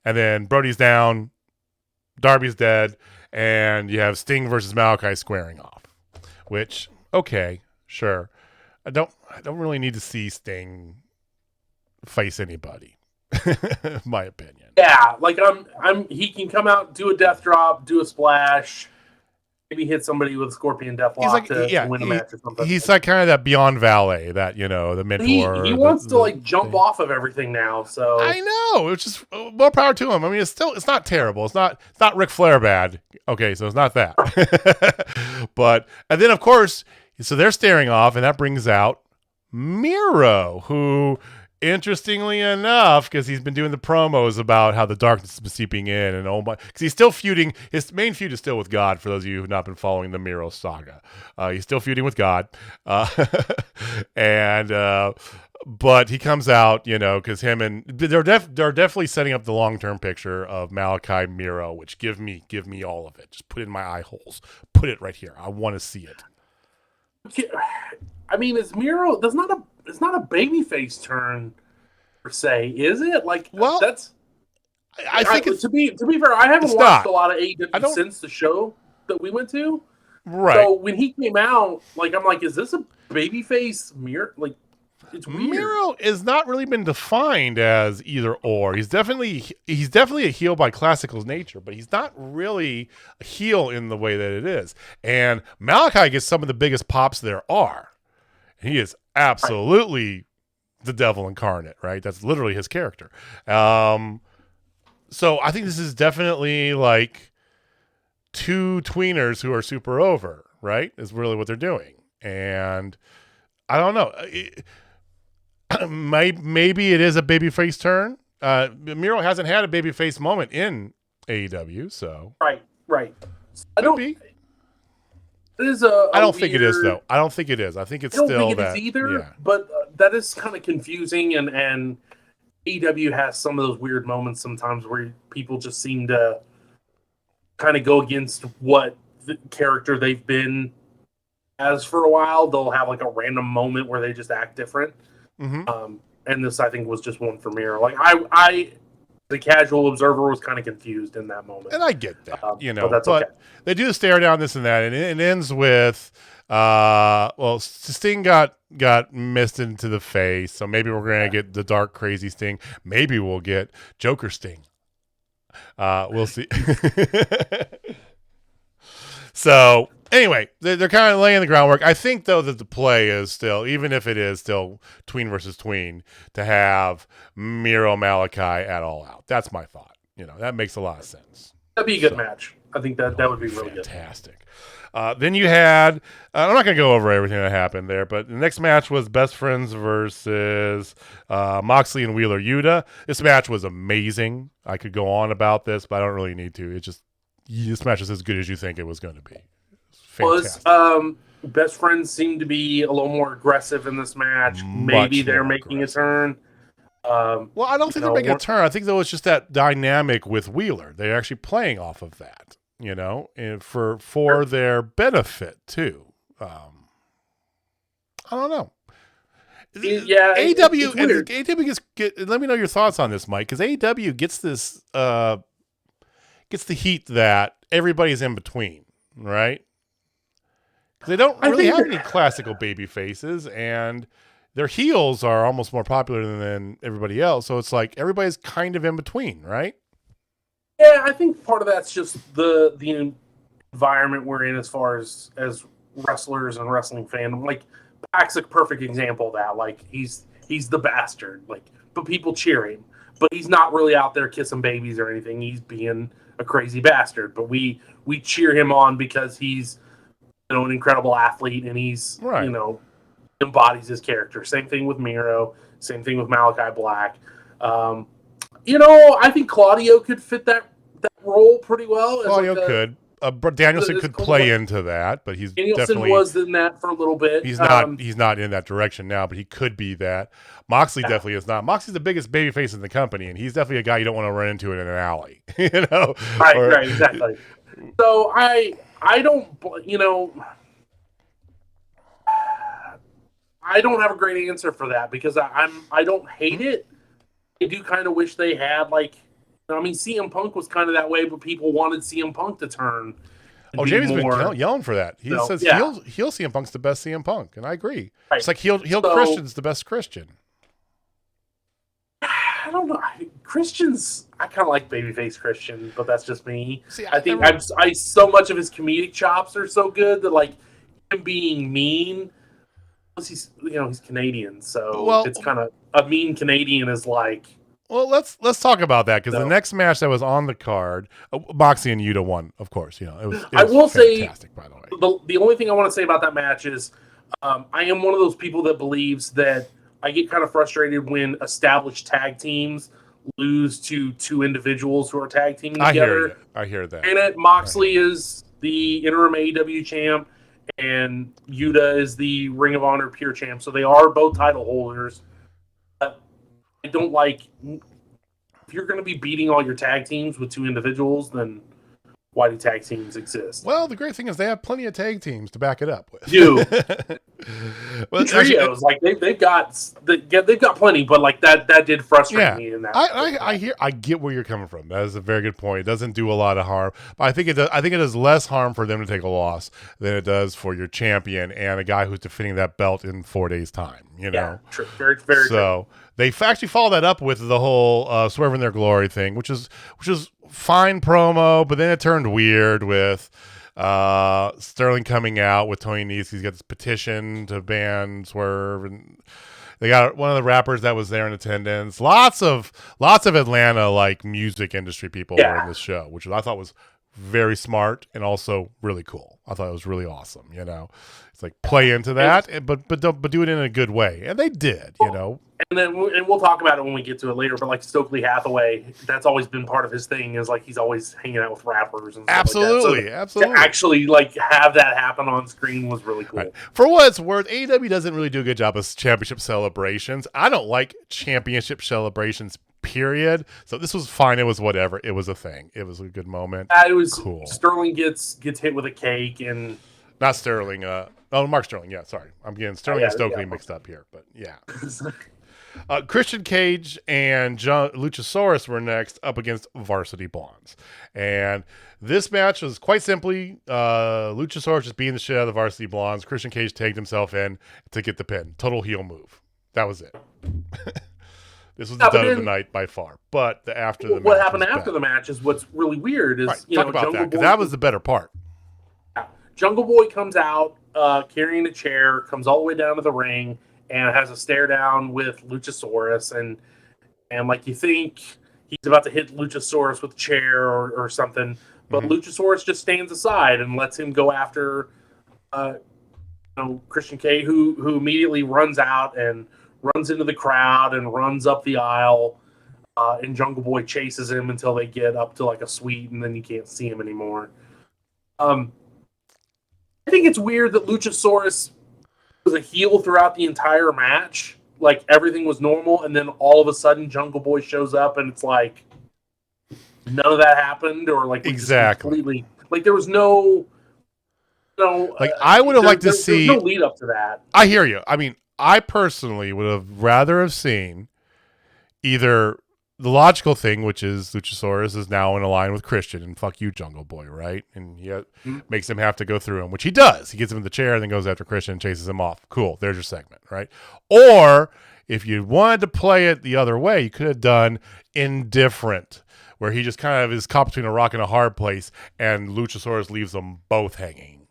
And then Brody's down, Darby's dead, and you have Sting versus Malachi squaring off. Which, okay, sure. I don't really need to see Sting face anybody. My opinion. Yeah, like he can come out, do a death drop, do a splash, maybe hit somebody with a Scorpion Deathlock to win a match or something. He's like kind of that beyond valet, that the mentor. He wants to jump off of everything now. So I know, it's just more power to him. I mean, it's not terrible. It's not Ric Flair bad. Okay, so it's not that. But and then of course, so they're staring off, and that brings out Miro, who, interestingly enough, because he's been doing the promos about how the darkness is seeping in, and because he's still feuding. His main feud is still with God. For those of you who have not been following the Miro saga, he's still feuding with God, but he comes out, because him and they're definitely setting up the long-term picture of Malachi Miro, which give me all of it. Just put it in my eye holes. Put it right here. I want to see it. I mean, it's Miro. It's not a babyface turn per se, is it? I think it's, to be fair, I haven't watched a lot of AEW since the show that we went to. Right. So when he came out, I'm like, is this a babyface Miro? It's weird. Miro has not really been defined as either or. He's definitely a heel by classical nature, but he's not really a heel in the way that it is. And Malachi gets some of the biggest pops there are. He is absolutely the devil incarnate, right? That's literally his character. So I think this is definitely like two tweeners who are super over, right? Is really what they're doing. And I don't know. Maybe it is a babyface turn. Miro hasn't had a babyface moment in AEW, so. Right. It is I don't think it is, though. I don't think it is. I think it's still that. I don't think it is either, yeah. But that is kind of confusing, and AEW has some of those weird moments sometimes where people just seem to kind of go against what the character they've been as for a while. They'll have like a random moment where they just act different. Mm-hmm. And this, I think, was just one for Miro. Like I the casual observer was kind of confused in that moment. And I get that, but that's okay. They do stare down this and that, and it ends with, Sting got missed into the face, so maybe we're going to get the dark, crazy Sting. Maybe we'll get Joker Sting. We'll see. So anyway, they're kind of laying the groundwork. I think, though, that the play is still, even if it is still tween versus tween, to have Miro Malachi at All Out. That's my thought. That makes a lot of sense. That'd be a good match. I think that would be really good. Fantastic. Then you had, I'm not going to go over everything that happened there, but the next match was Best Friends versus Moxley and Wheeler Yuta. This match was amazing. I could go on about this, but I don't really need to. This match is as good as you think it was going to be. Fantastic. Best Friends seemed to be a little more aggressive in this match. Maybe they're making a turn. I don't think they're making a turn. I think, though, it's just that dynamic with Wheeler. They're actually playing off of that, and for their benefit, too. I don't know. Yeah, AEW let me know your thoughts on this, Mike, because AEW gets this gets the heat that everybody's in between, right? They don't really have any classical baby faces, and their heels are almost more popular than everybody else. So it's like everybody's kind of in between, right? Yeah, I think part of that's just the environment we're in as far as wrestlers and wrestling fandom. Like, Pac's a perfect example of that. Like, he's the bastard. Like, but people cheer him. But he's not really out there kissing babies or anything. He's being a crazy bastard. But we cheer him on because he's an incredible athlete, and he's right. Embodies his character. Same thing with Miro. Same thing with Malachi Black. I think Claudio could fit that role pretty well. Claudio could. Danielson could play into that, but he's Danielson definitely was in that for a little bit. He's not. He's not in that direction now, but he could be that. Moxley definitely is not. Moxley's the biggest babyface in the company, and he's definitely a guy you don't want to run into in an alley. Right, exactly. So I don't. I don't have a great answer for that because I don't hate it. I do kind of wish they had CM Punk was kind of that way, but people wanted CM Punk to turn. Jamie's been yelling for that. He says heel CM Punk's the best CM Punk, and I agree. Right. It's like heel Christian's the best Christian. I don't know. Christian's, I kind of like babyface Christian, but that's just me. See, I think so much of his comedic chops are so good that him being mean. He's Canadian, so it's kind of a mean Canadian is like. Well, let's talk about that because the next match that was on the card, Moxley and Yuta won, of course. It was fantastic, by the way. The only thing I want to say about that match is I am one of those people that believes that I get kind of frustrated when established tag teams lose to two individuals who are tag teaming together. I hear that. And Moxley is the interim AEW champ, and Yuta is the Ring of Honor Pure champ. So they are both title holders. I don't like, if you're going to be beating all your tag teams with two individuals, then why do tag teams exist? Well, the great thing is they have plenty of tag teams to back it up with. Trios, they've got plenty, but that did frustrate me in that. I get where you're coming from. That is a very good point. It doesn't do a lot of harm, but I think it does less harm for them to take a loss than it does for your champion and a guy who's defending that belt in 4 days' time. Yeah, true. Very, very so. True. They actually follow that up with the whole swerving their glory thing, which is fine promo, but then it turned weird with Sterling coming out with Tony Nese. He's got this petition to ban Swerve, and they got one of the rappers that was there in attendance. Lots of Atlanta music industry people were in this show, which I thought was very smart and also really cool. I thought it was really awesome. It's like play into that, but do it in a good way, and they did. And then we'll talk about it when we get to it later. But like Stokely Hathaway, that's always been part of his thing. Is like he's always hanging out with rappers and stuff absolutely, like that. So absolutely. To actually like have that happen on screen was really cool. Right. For what it's worth, AEW doesn't really do a good job of championship celebrations. I don't like championship celebrations. Period. So this was fine. It was whatever. It was a thing. It was a good moment. It was cool. Sterling gets hit with a cake and not Sterling. Mark Sterling. Yeah, sorry, I'm getting Sterling and Stokely mixed up here. But yeah. Christian Cage and Luchasaurus were next up against Varsity Blondes. And this match was quite simply Luchasaurus just beating the shit out of the Varsity Blondes. Christian Cage tagged himself in to get the pin. Total heel move. That was it. This was the done of the night by far. But the after the match. What happened after the match is what's really weird. Is right, talk about that, because that was the better part. Jungle Boy comes out carrying a chair, comes all the way down to the ring, and has a stare down with Luchasaurus, and like you think he's about to hit Luchasaurus with a chair or something, but Luchasaurus just stands aside and lets him go after Christian K, who immediately runs out and runs into the crowd and runs up the aisle, and Jungle Boy chases him until they get up to like a suite, and then you can't see him anymore. I think it's weird that Luchasaurus was a heel throughout the entire match. Like everything was normal, and then all of a sudden Jungle Boy shows up, and it's like none of that happened, or like exactly completely like there was no. Like I would have liked to see no lead up to that. I hear you. I mean, I personally would have rather have seen either the logical thing, which is Luchasaurus is now in a line with Christian, and fuck you, Jungle Boy, right? And he makes him have to go through him, which he does. He gets him in the chair and then goes after Christian and chases him off. Cool. There's your segment, right? Or if you wanted to play it the other way, you could have done indifferent, where he just kind of is caught between a rock and a hard place, and Luchasaurus leaves them both hanging.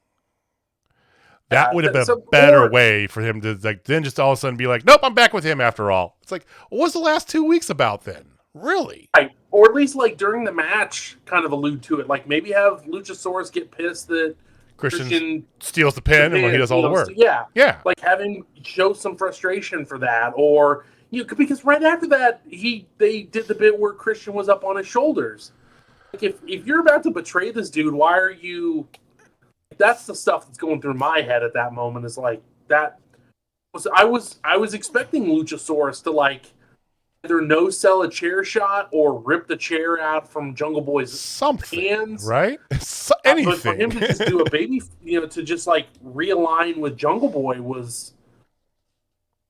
That would have been a better way for him to like then just all of a sudden be like, nope, I'm back with him after all. It's like, what was the last 2 weeks about then? Really? Right. Or at least like during the match kind of allude to it. Like maybe have Luchasaurus get pissed that Christian steals the pin and he does all the work. Yeah. Yeah. Like have him show some frustration for that. Or because right after that they did the bit where Christian was up on his shoulders. Like if you're about to betray this dude, why are you that's the stuff that's going through my head at that moment is like that was I was expecting Luchasaurus to like either no sell a chair shot or rip the chair out from Jungle Boy's hands, right? Anything. But for him to just do a baby, to just like realign with Jungle Boy was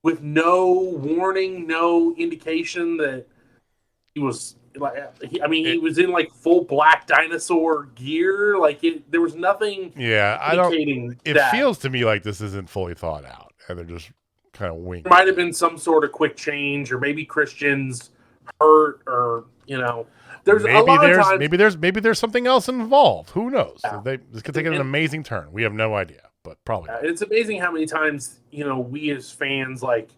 with no warning, no indication that he was like. He was in like full black dinosaur gear. Like there was nothing. Yeah, I don't. It feels to me like this isn't fully thought out, and they're just kind of winging. There might have been some sort of quick change, or maybe Christian's hurt, or there's a lot of times. Maybe there's something else involved. Who knows? Yeah. This could take an amazing turn. We have no idea, but probably. It's amazing how many times we as fans like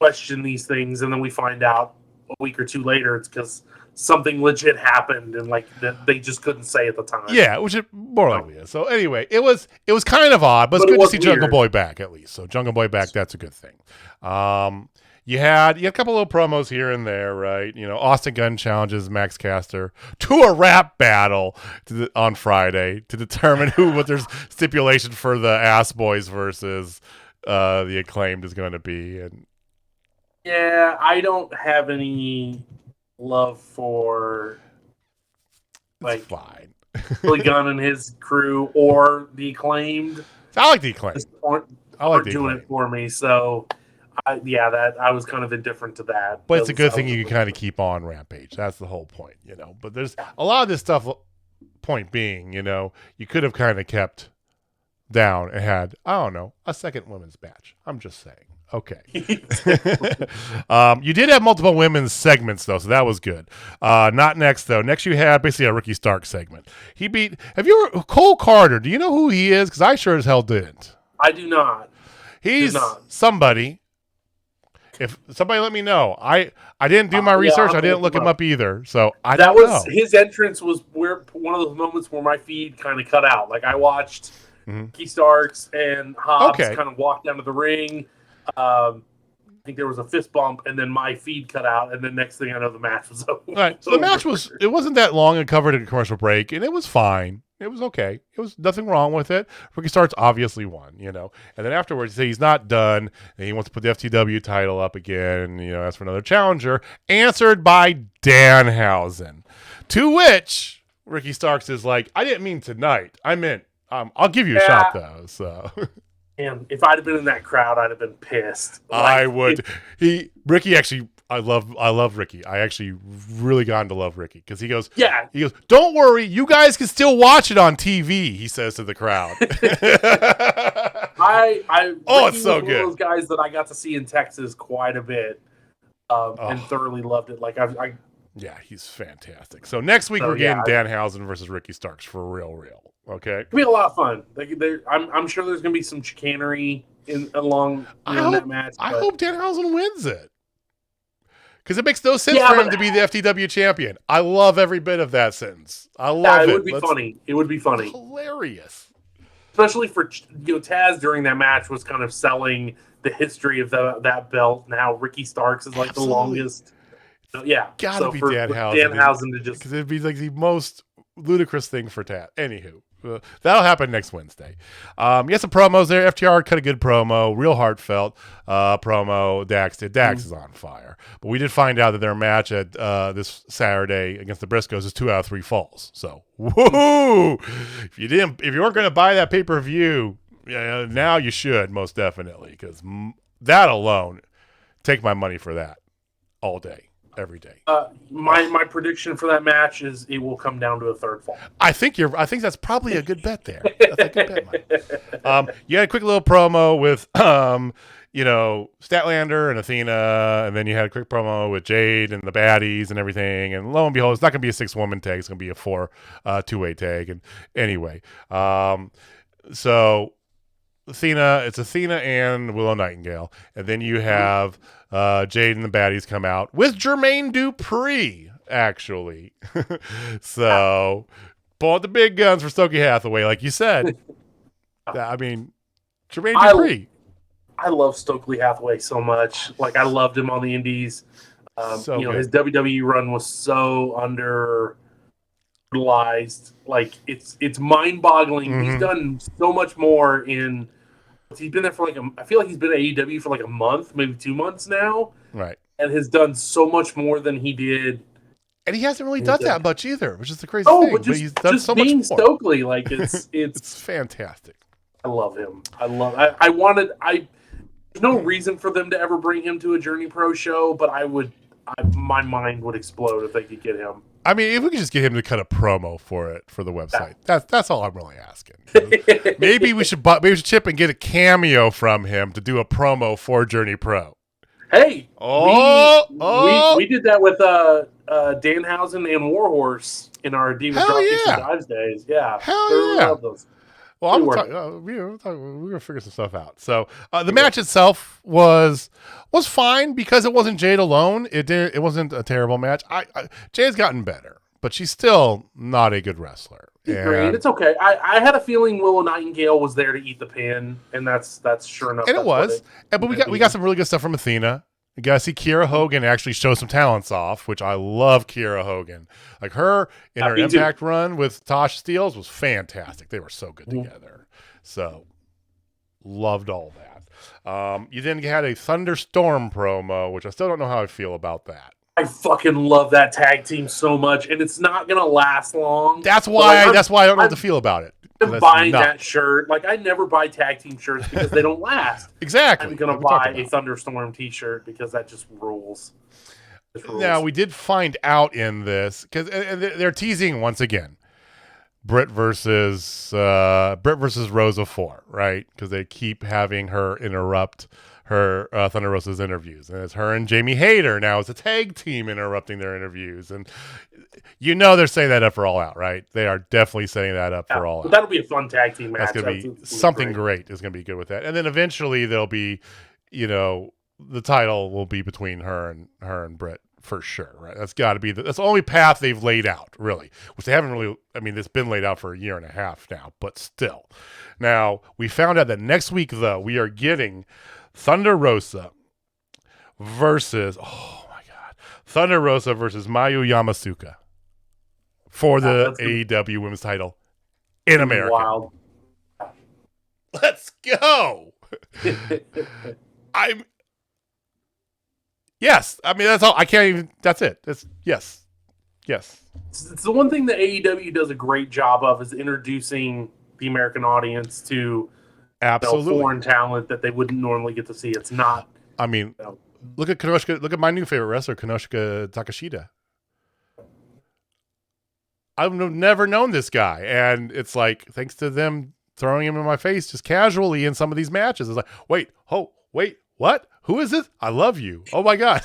question these things, and then we find out a week or two later it's because something legit happened, and like that they just couldn't say at the time. Yeah, which it more likely is. So anyway, it was kind of odd, but it's good to see Jungle Boy back at least. So Jungle Boy back, that's a good thing. You had a couple little promos here and there, right? Austin Gunn challenges Max Caster to a rap battle on Friday to determine what their stipulation for the Ass Boys versus the Acclaimed is going to be. And yeah, I don't have any love for like fine. Billy Gunn and his crew or the Acclaimed. I like the Acclaimed. I like doing it for me, so I was kind of indifferent to that. But it's a good thing you can kind of keep on Rampage. That's the whole point, But there's a lot of this stuff. Point being, you could have kind of kept down and had a second women's match. I'm just saying. Okay. You did have multiple women's segments though, so that was good. Not next though. Next you had basically a Ricky Stark segment. He beat. Cole Carter? Do you know who he is? Because I sure as hell didn't. I do not. He's somebody. If somebody let me know. I didn't do my research. I didn't look him up either. So I don't know. His entrance was where one of those moments where my feed kind of cut out. Like I watched Ricky Starks and Hobbs kind of walk down to the ring. I think there was a fist bump, and then my feed cut out, and then next thing I know, the match was over. Right. So the match it wasn't that long. It covered a commercial break, and it was fine. It was okay. It was nothing wrong with it. Ricky Starks obviously won, and then afterwards he said he's not done, and he wants to put the FTW title up again, ask for another challenger, answered by Danhausen, to which Ricky Starks is like, I didn't mean tonight. I meant, I'll give you a shot though. So. And if I'd have been in that crowd, I'd have been pissed. I would. Ricky actually, I love Ricky. I actually really gotten to love Ricky because he goes, don't worry, you guys can still watch it on TV. He says to the crowd. It's so good. One of those guys that I got to see in Texas quite a bit, and thoroughly loved it. Like yeah, he's fantastic. So next week we're getting Danhausen versus Ricky Starks for real. Okay, it'll be a lot of fun. I'm sure there's going to be some chicanery along that match. I hope Danhausen wins it because it makes no sense for him to be the FTW champion. I love every bit of that sentence. I love it. It would be funny. It would be funny. Hilarious, especially for Taz during that match was kind of selling the history of that belt and how Ricky Starks is like the longest. Gotta be Danhausen to just because it'd be like the most ludicrous thing for Taz. Anywho. That'll happen next Wednesday. Some promos there. FTR cut a good promo, real heartfelt promo. Dax did. Dax is on fire. But we did find out that their match at this Saturday against the Briscoes is 2 out of 3 falls. So, woohoo! If you weren't going to buy that pay-per-view, now you should most definitely because that alone, take my money for that all day. Every day. My prediction for that match is it will come down to a third fall. I think that's probably a good bet there. That's a good bet, Mike. You had a quick little promo with Statlander and Athena, and then you had a quick promo with Jade and the baddies and everything. And lo and behold, it's not going to be a 6-woman tag. It's going to be a 4 2-way tag. And anyway, so it's Athena and Willow Nightingale, and then you have Jade and the baddies come out with Jermaine Dupri, actually. So, pull out the big guns for Stokely Hathaway, like you said. I mean, Jermaine Dupri. I love Stokely Hathaway so much. Like, I loved him on the Indies. His WWE run was so underutilized. Like, it's mind-boggling. Mm-hmm. He's done so much more in. He's been there for I feel like he's been at AEW for a month, maybe 2 months now. Right. And has done so much more than he did. And he hasn't really done that much either, which is the crazy thing. But he's done so much more. Stokely, it's fantastic. I love him. There's no reason for them to ever bring him to a Journey Pro show, but my mind would explode if they could get him. I mean, if we could just get him to cut a promo for the website, that's all I'm really asking. Maybe we should chip and get a cameo from him to do a promo for Journey Pro. Hey, we did that with Danhausen and Warhorse in our Divas Dropkicks and Dives days. Yeah, hell yeah. Well, we're gonna figure some stuff out. So the match itself was fine because it wasn't Jade alone. It wasn't a terrible match. Jade's gotten better, but she's still not a good wrestler. Great. It's okay. I had a feeling Willow Nightingale was there to eat the pin, and that's sure enough. And it was. But we got some really good stuff from Athena. You got to see Kiera Hogan actually show some talents off, which I love Kiera Hogan. Like her in her Impact run with Tasha Steelz was fantastic. They were so good together. So, loved all that. You then had a Thunderstorm promo, which I still don't know how I feel about that. I fucking love that tag team so much, and it's not going to last long. That's why I don't know what to feel about it. I'm buying that shirt. Like, I never buy tag team shirts because they don't last. Exactly. I'm going to buy a Thunderstorm t-shirt because that just rules. Now, we did find out in this, because they're teasing once again, Britt versus Rosa 4, right? Because they keep having her interrupt her Thunder Rosa's interviews. And it's her and Jamie Hayter now as a tag team interrupting their interviews. And they're setting that up for All Out, right? They are definitely setting that up for All Out. That'll be a fun tag team match. That's going to be something great is going to be good with that. And then eventually there'll be, the title will be between her and Britt for sure, right? That's got to be that's the only path they've laid out, really, which they haven't really. I mean, it's been laid out for a year and a half now, but still. Now we found out that next week, though, we are getting Thunder Rosa versus Thunder Rosa versus Mayu Yamasuka for the AEW Women's title in America. Wild. Let's go. Yes. I mean, that's all. I can't even. That's it. It's yes. It's the one thing that AEW does a great job of is introducing the American audience to absolutely foreign talent that they wouldn't normally get to see. It's not. I mean, look at Konosuke. Look at my new favorite wrestler, Konosuke Takeshita. I've never known this guy, and it's like thanks to them throwing him in my face just casually in some of these matches. It's like, wait, what? Who is this? I love you. Oh my God.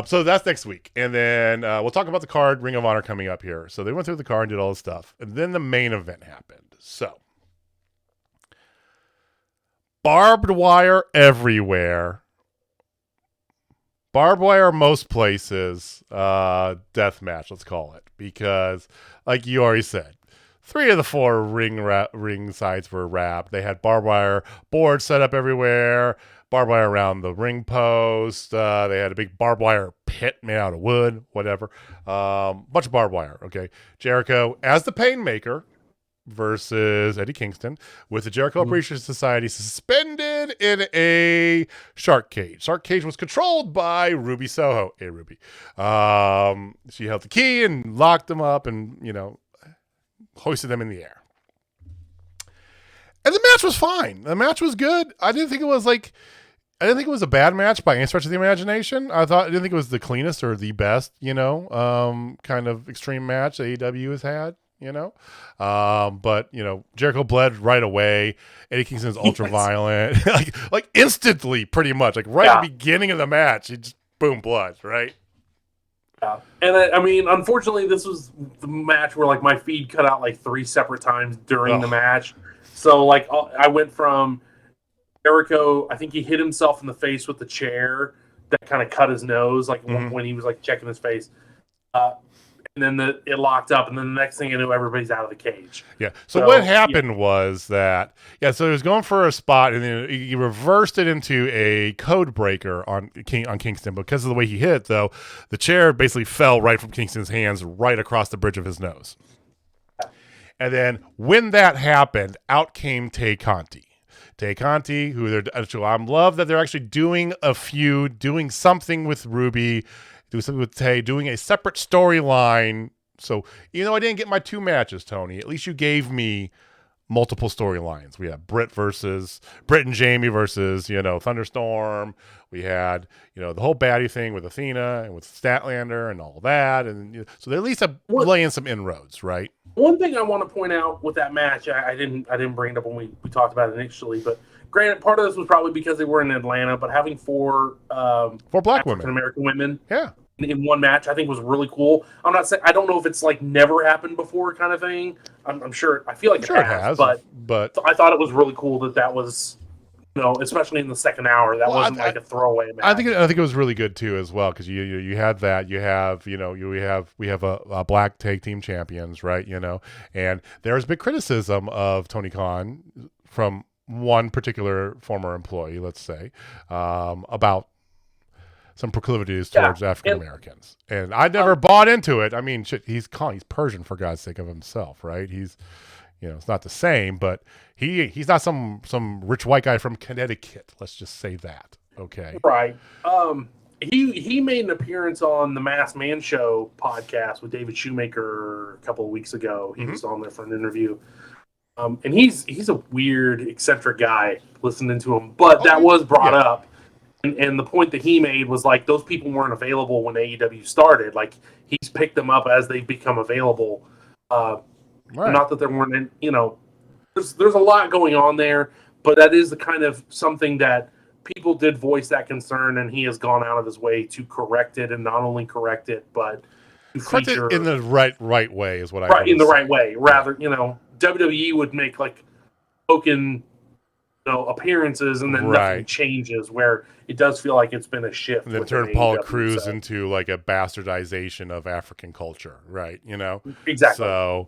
So that's next week. And then we'll talk about the card, Ring of Honor coming up here. So they went through the card and did all this stuff. And then the main event happened. So barbed wire everywhere. Barbed wire most places, death match, let's call it. Because, like you already said, 3 of the 4 ring sides were wrapped. They had barbed wire boards set up everywhere, barbed wire around the ring post. They had a big barbed wire pit made out of wood, whatever. Bunch of barbed wire, okay. Jericho as the Painmaker versus Eddie Kingston with the Jericho Appreciation Society suspended in a shark cage. Shark cage was controlled by Ruby Soho. Hey, Ruby. She held the key and locked them up and, hoisted them in the air. And the match was fine. The match was good. I didn't think it was a bad match by any stretch of the imagination. I didn't think it was the cleanest or the best, kind of extreme match AEW has had. But Jericho bled right away. Eddie Kingston's ultra violent, like instantly, pretty much, like right at the beginning of the match, he just boom, blood, right? Yeah, and I mean, unfortunately, this was the match where my feed cut out 3 separate times during the match. So I went from Jericho. I think he hit himself in the face with the chair that kind of cut his nose. When he was checking his face. And then it locked up, and then the next thing you know, everybody's out of the cage. Yeah. So what happened was that, so he was going for a spot, and then he reversed it into a code breaker on Kingston. Because of the way he hit it, though, the chair basically fell right from Kingston's hands right across the bridge of his nose. And then when that happened, out came Tay Conti. Tay Conti, I love that they're actually doing a feud, doing something with Ruby, do something with Tay, doing a separate storyline. So, I didn't get my 2 matches, Tony. At least you gave me multiple storylines. We had Britt and Jamie versus, Thunderstorm. We had, the whole baddie thing with Athena and with Statlander and all that. And so they at least have laying some inroads, right? One thing I want to point out with that match, I didn't bring it up when we talked about it initially, but granted, part of this was probably because they were in Atlanta, but having 4 black women, African-American women, yeah, in one match, I think was really cool. I'm not saying I don't know if it's never happened before kind of thing. I'm sure. I feel like it has, but I thought it was really cool that was, especially in the second hour, that wasn't a throwaway match. I think it was really good too as well, because you had that, we have a black tag team champions, right? And there's big criticism of Tony Khan from one particular former employee, let's say, about some proclivities towards African Americans, and I never bought into it. I mean, he's Persian, for God's sake, of himself, right? He's, it's not the same, but he's not some rich white guy from Connecticut. Let's just say that, okay? Right. He made an appearance on the Masked Man Show podcast with David Shoemaker a couple of weeks ago. He was on there for an interview. And he's a weird, eccentric guy listening to him, but that was brought up. And the point that he made was those people weren't available when AEW started. He's picked them up as they've become available. Right. Not that there weren't, there's a lot going on there, but that is the kind of something that people did voice that concern, and he has gone out of his way to correct it, and not only correct it, but correct it in the right way is what I right in the right way. Rather, WWE would make token appearances, and then Right. nothing changes, where it does feel like it's been a shift. And then within turn Paul AEW, Cruz so. into like a bastardization of African culture, right? Exactly. So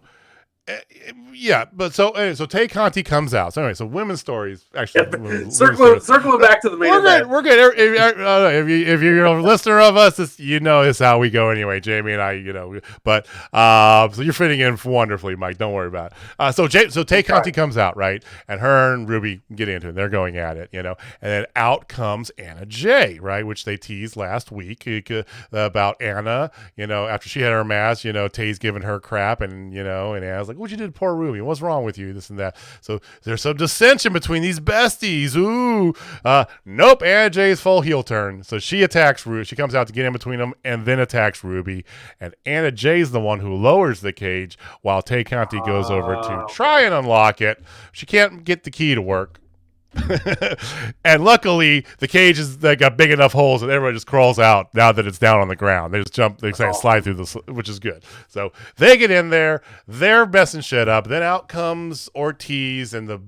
yeah, but so Tay Conti comes out. So anyway, so women's stories actually. Circling back to the main event. We're good. If you're a listener of us, this is how we go anyway. Jamie and I, But so you're fitting in wonderfully, Mike. Don't worry about it. So Tay Conti comes out, right, and her and Ruby get into it. They're going at it, and then out comes Anna Jay, right, which they teased last week about Anna. After she had her match, Tay's giving her crap, and Anna's like, "What you did, to poor Ruby? What's wrong with you? This and that." So there's some dissension between these besties. Ooh, nope. Anna Jay's full heel turn. So she attacks Ruby. She comes out to get in between them and then attacks Ruby. And Anna Jay's the one who lowers the cage while Tay Conti goes over to try and unlock it. She can't get the key to work. And luckily the cage is got big enough holes that everybody just crawls out now that it's down on the ground. They just jump, they slide through which is good. So they get in there, they're messing shit up. Then out comes Ortiz, and the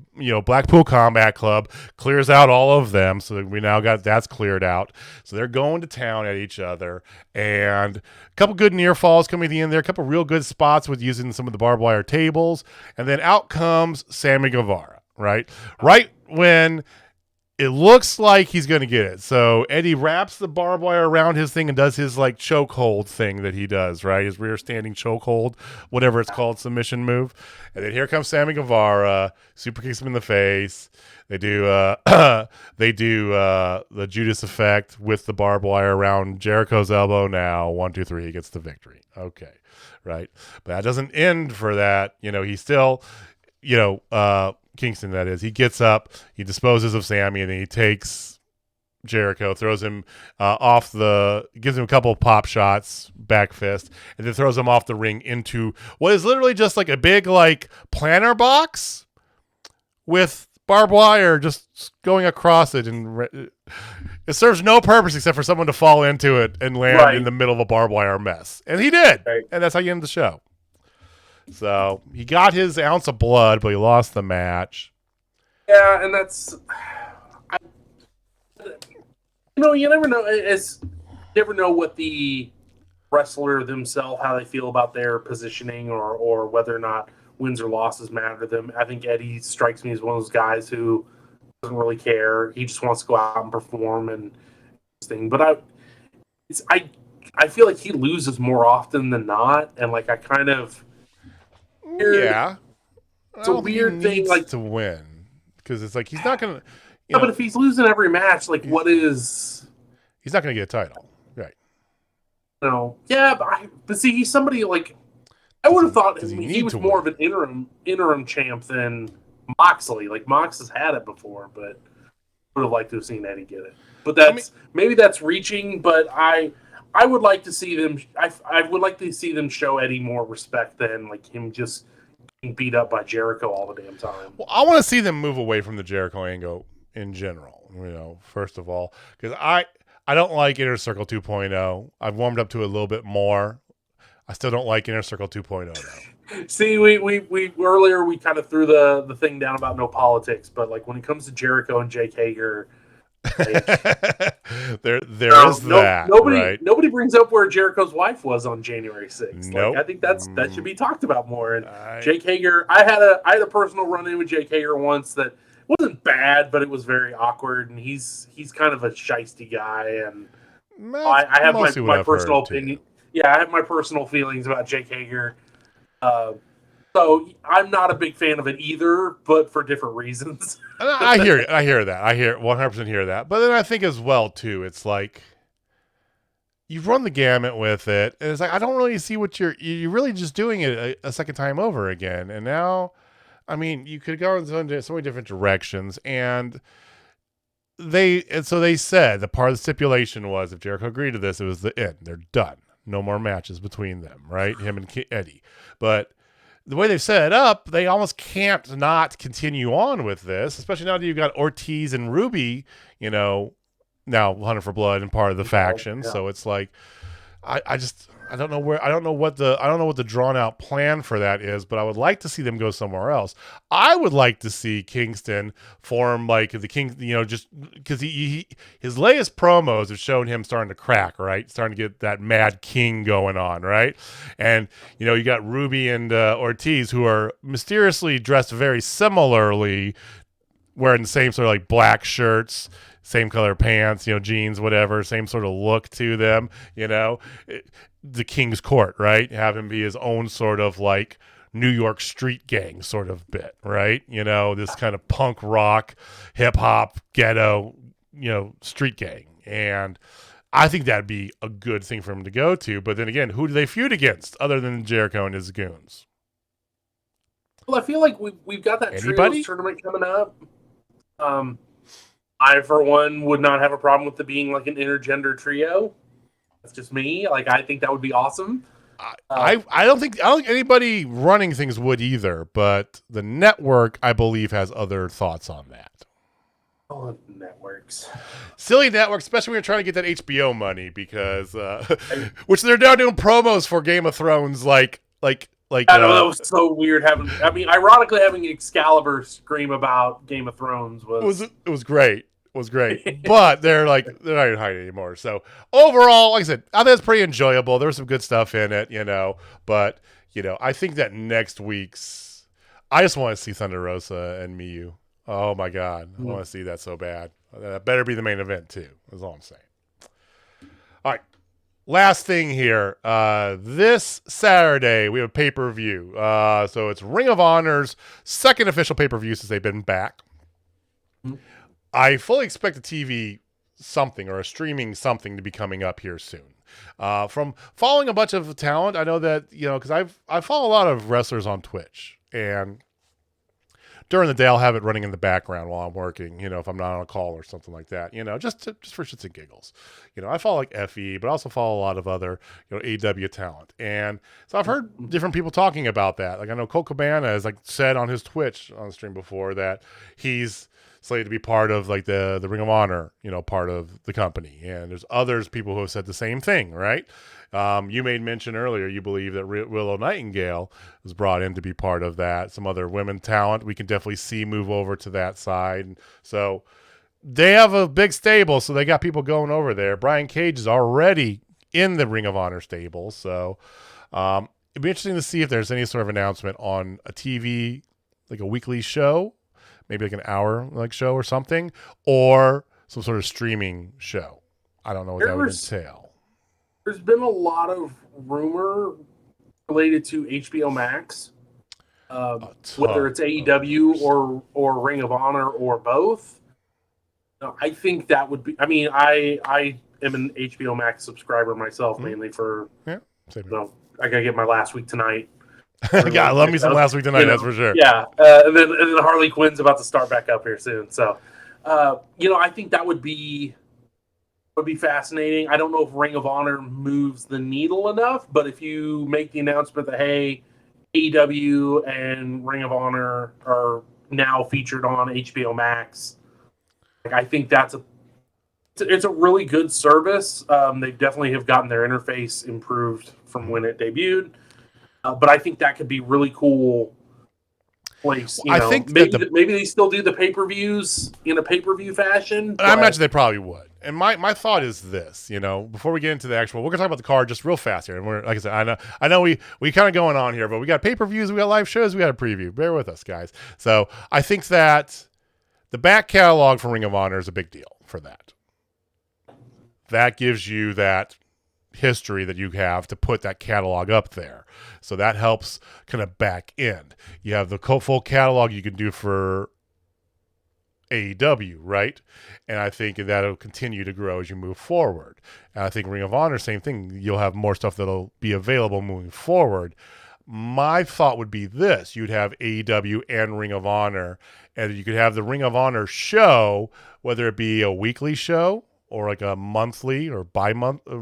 Blackpool Combat Club clears out all of them. So we now got that's cleared out. So they're going to town at each other, and a couple good near falls coming at the end there, a couple real good spots with using some of the barbed wire tables, and then out comes Sammy Guevara, right when it looks like he's going to get it. So Eddie wraps the barbed wire around his thing and does his like chokehold thing that he does, right? His rear standing chokehold, whatever it's called, submission move. And then here comes Sammy Guevara, super kicks him in the face. They do the Judas effect with the barbed wire around Jericho's elbow. Now 1, 2, 3, he gets the victory. Okay, right. But that doesn't end for that. He's still, Kingston, that is. He gets up, he disposes of Sammy, and then he takes Jericho, throws him gives him a couple of pop shots, back fist, and then throws him off the ring into what is literally just like a big like planter box with barbed wire just going across it, and it serves no purpose except for someone to fall into it and land in the middle of a barbed wire mess. And he did, and that's how you end the show. So he got his ounce of blood, but he lost the match. Yeah, and that's, you never know. You never know what the wrestler themselves, how they feel about their positioning, or whether or not wins or losses matter to them. I think Eddie strikes me as one of those guys who doesn't really care. He just wants to go out and perform and thing. But I feel like he loses more often than not, and like I kind of. Yeah, it's a weird thing, like to win, because it's like he's not gonna. But if he's losing every match, like what is? He's not gonna get a title, right? No, yeah, but see, he's somebody like I would have thought he was more of an interim champ than Moxley. Like Mox has had it before, but would have liked to have seen Eddie get it. But maybe that's reaching. But I would like to see them. I would like to see them show Eddie more respect than like him just getting beat up by Jericho all the damn time. Well, I want to see them move away from the Jericho angle in general. First of all, because I don't like Inner Circle 2.0. I've warmed up to it a little bit more. I still don't like Inner Circle 2.0 though. See, we earlier we kind of threw the thing down about no politics, but like when it comes to Jericho and Jake Hager. there is that. Nobody brings up where Jericho's wife was on January 6th. Nope. Like, I think that should be talked about more. And Jake Hager, I had a personal run-in with Jake Hager once that wasn't bad, but it was very awkward. And he's kind of a shiesty guy, and I have my personal opinion. Yeah, I have my personal feelings about Jake Hager. So I'm not a big fan of it either, but for different reasons. I hear that. I 100% hear that. But then I think as well too, it's like you've run the gamut with it, and it's like I don't really see what you're really just doing it a second time over again. And now, I mean, you could go in so many different directions, and so they said the part of the stipulation was if Jericho agreed to this, it was the end. They're done. No more matches between them, right? Him and Eddie, but. The way they've set it up, they almost can't not continue on with this, especially now that you've got Ortiz and Ruby, now Hunter for Blood and part of the faction. Yeah. So it's like, I I don't know what the drawn out plan for that is, but I would like to see them go somewhere else. I would like to see Kingston form like the King, just because his latest promos have shown him starting to crack, right? Starting to get that Mad King going on, right? And you got Ruby and Ortiz, who are mysteriously dressed very similarly, wearing the same sort of like black shirts, same color pants, jeans, whatever, same sort of look to them, the King's Court, right? Have him be his own sort of like New York street gang sort of bit, right? This kind of punk rock, hip hop, ghetto, street gang. And I think that'd be a good thing for him to go to. But then again, who do they feud against other than Jericho and his goons? Well, I feel like we've got that trios tournament coming up. I, for one, would not have a problem with it being like an intergender trio. That's just me. Like, I think that would be awesome. I don't think anybody running things would either, but the network, I believe, has other thoughts on that. Oh, networks. Silly networks, especially when you're trying to get that HBO money, because which they're now doing promos for Game of Thrones, like I know, that was so weird ironically having Excalibur scream about Game of Thrones was great. It was great. But they're not even hiding anymore. So overall, like I said, I think it's pretty enjoyable. There was some good stuff in it, but I think that next week's, I just want to see Thunder Rosa and Miyu. Oh my God. I want to see that so bad. That better be the main event too. That's all I'm saying. All right. Last thing here, this Saturday we have a pay-per-view. So it's Ring of Honor's second official pay-per-view since they've been back. Mm-hmm. I fully expect a TV something or a streaming something to be coming up here soon. From following a bunch of talent, I know that because I follow a lot of wrestlers on Twitch, and during the day I'll have it running in the background while I'm working, if I'm not on a call or something like that, just for shits and giggles. I follow like FE, but I also follow a lot of other, AEW talent. And so I've heard different people talking about that. Like I know Cole Cabana has said on his Twitch on the stream before that he's slated to be part of like the Ring of Honor, part of the company. And there's people who have said the same thing, right? You made mention earlier, you believe that Willow Nightingale was brought in to be part of that. Some other women talent we can definitely see move over to that side. So they have a big stable, so they got people going over there. Brian Cage is already in the Ring of Honor stable. So it'd be interesting to see if there's any sort of announcement on a TV, like a weekly show, maybe like an hour show or something, or some sort of streaming show. I don't know what that would entail. There's been a lot of rumor related to HBO Max, whether it's AEW or Ring of Honor or both. I think that would be. I am an HBO Max subscriber myself, mainly for. Yeah, same I gotta get my Last Week Tonight. I love me some Last Week Tonight. That's for sure. Yeah, and then Harley Quinn's about to start back up here soon. So, I think that would be fascinating. I don't know if Ring of Honor moves the needle enough, but if you make the announcement that, hey, AEW and Ring of Honor are now featured on HBO Max, I think it's a really good service. They definitely have gotten their interface improved from when it debuted, but I think that could be really cool place. I think maybe they still do the pay-per-views in a pay-per-view fashion. I imagine they probably would. And my thought is this, before we get into the actual, we're gonna talk about the card just real fast here. And we're, like I said, I know we kind of going on here, but we got pay-per-views, we got live shows, we got a preview. Bear with us, guys. So I think that the back catalog for Ring of Honor is a big deal for that. That gives you that history that you have to put that catalog up there. So that helps kind of back end. You have the full catalog you can do for AEW, right? And I think that'll continue to grow as you move forward. And I think Ring of Honor, same thing. You'll have more stuff that'll be available moving forward. My thought would be this. You'd have AEW and Ring of Honor, and you could have the Ring of Honor show, whether it be a weekly show or like a monthly or bi-weekly,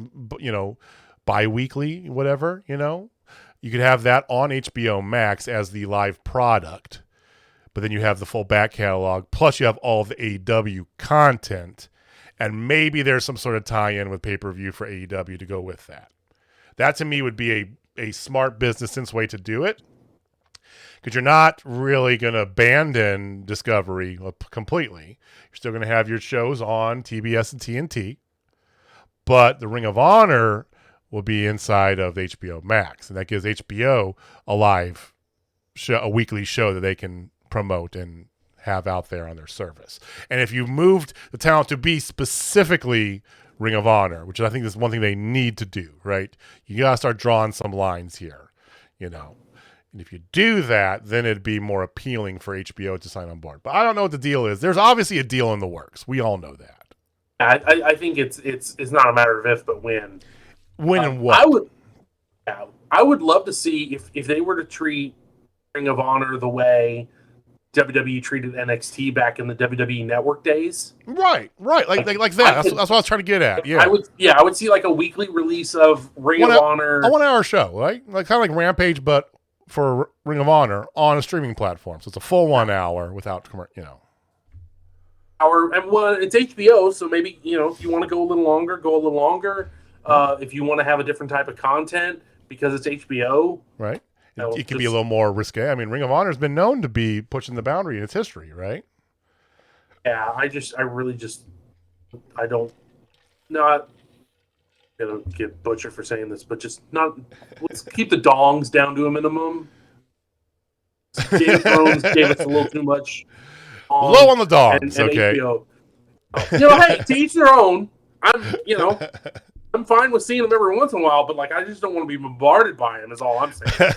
whatever, You could have that on HBO Max as the live product. But then you have the full back catalog, plus you have all of the AEW content, and maybe there's some sort of tie-in with pay-per-view for AEW to go with that. That to me would be a smart business sense way to do it. Because you're not really going to abandon Discovery completely. You're still going to have your shows on TBS and TNT. But the Ring of Honor will be inside of HBO Max. And that gives HBO a live show, a weekly show that they can promote and have out there on their service. And if you moved the talent to be specifically Ring of Honor, which I think is one thing they need to do, right? You got to start drawing some lines here, you know. And if you do that, then it'd be more appealing for HBO to sign on board. But I don't know what the deal is. There's obviously a deal in the works. We all know that. I think it's not a matter of if, but when. When and what? I would love to see if they were to treat Ring of Honor the way WWE treated NXT back in the WWE Network days. Right. Like that. That's what I was trying to get at. Yeah. I would see like a weekly release of Ring of Honor. A 1 hour show, right? Like kind of like Rampage, but for Ring of Honor on a streaming platform. So it's a full 1 hour without, you know. It's HBO, so maybe, you know, if you want to go a little longer, go a little longer. If you want to have a different type of content because it's HBO. Right. It can be a little more risque. I mean, Ring of Honor has been known to be pushing the boundary in its history, right? Yeah, I don't, not gonna get butchered for saying this, but just not. Let's keep the dongs down to a minimum. Game of Thrones gave us a little too much. Low on the dongs, and okay. HBO. You know, hey, to each their own. I'm fine with seeing them every once in a while, but like I just don't want to be bombarded by them. Is all I'm saying.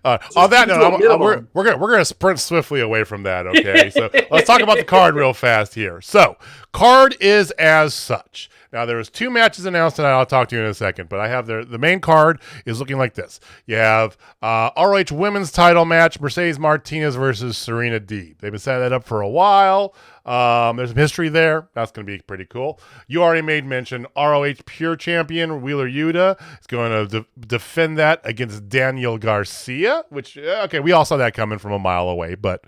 On that note, we're gonna sprint swiftly away from that. Okay, so let's talk about the card real fast here. So, card is as such. Now there's 2 matches announced tonight. I'll talk to you in a second, but I have the main card is looking like this. You have ROH Women's Title match: Mercedes Martinez versus Serena Deeb. They've been setting that up for a while. There's some history there. That's going to be pretty cool. You already made mention. ROH Pure Champion Wheeler Yuta is going to defend that against Daniel Garcia, which, okay, we all saw that coming from a mile away, but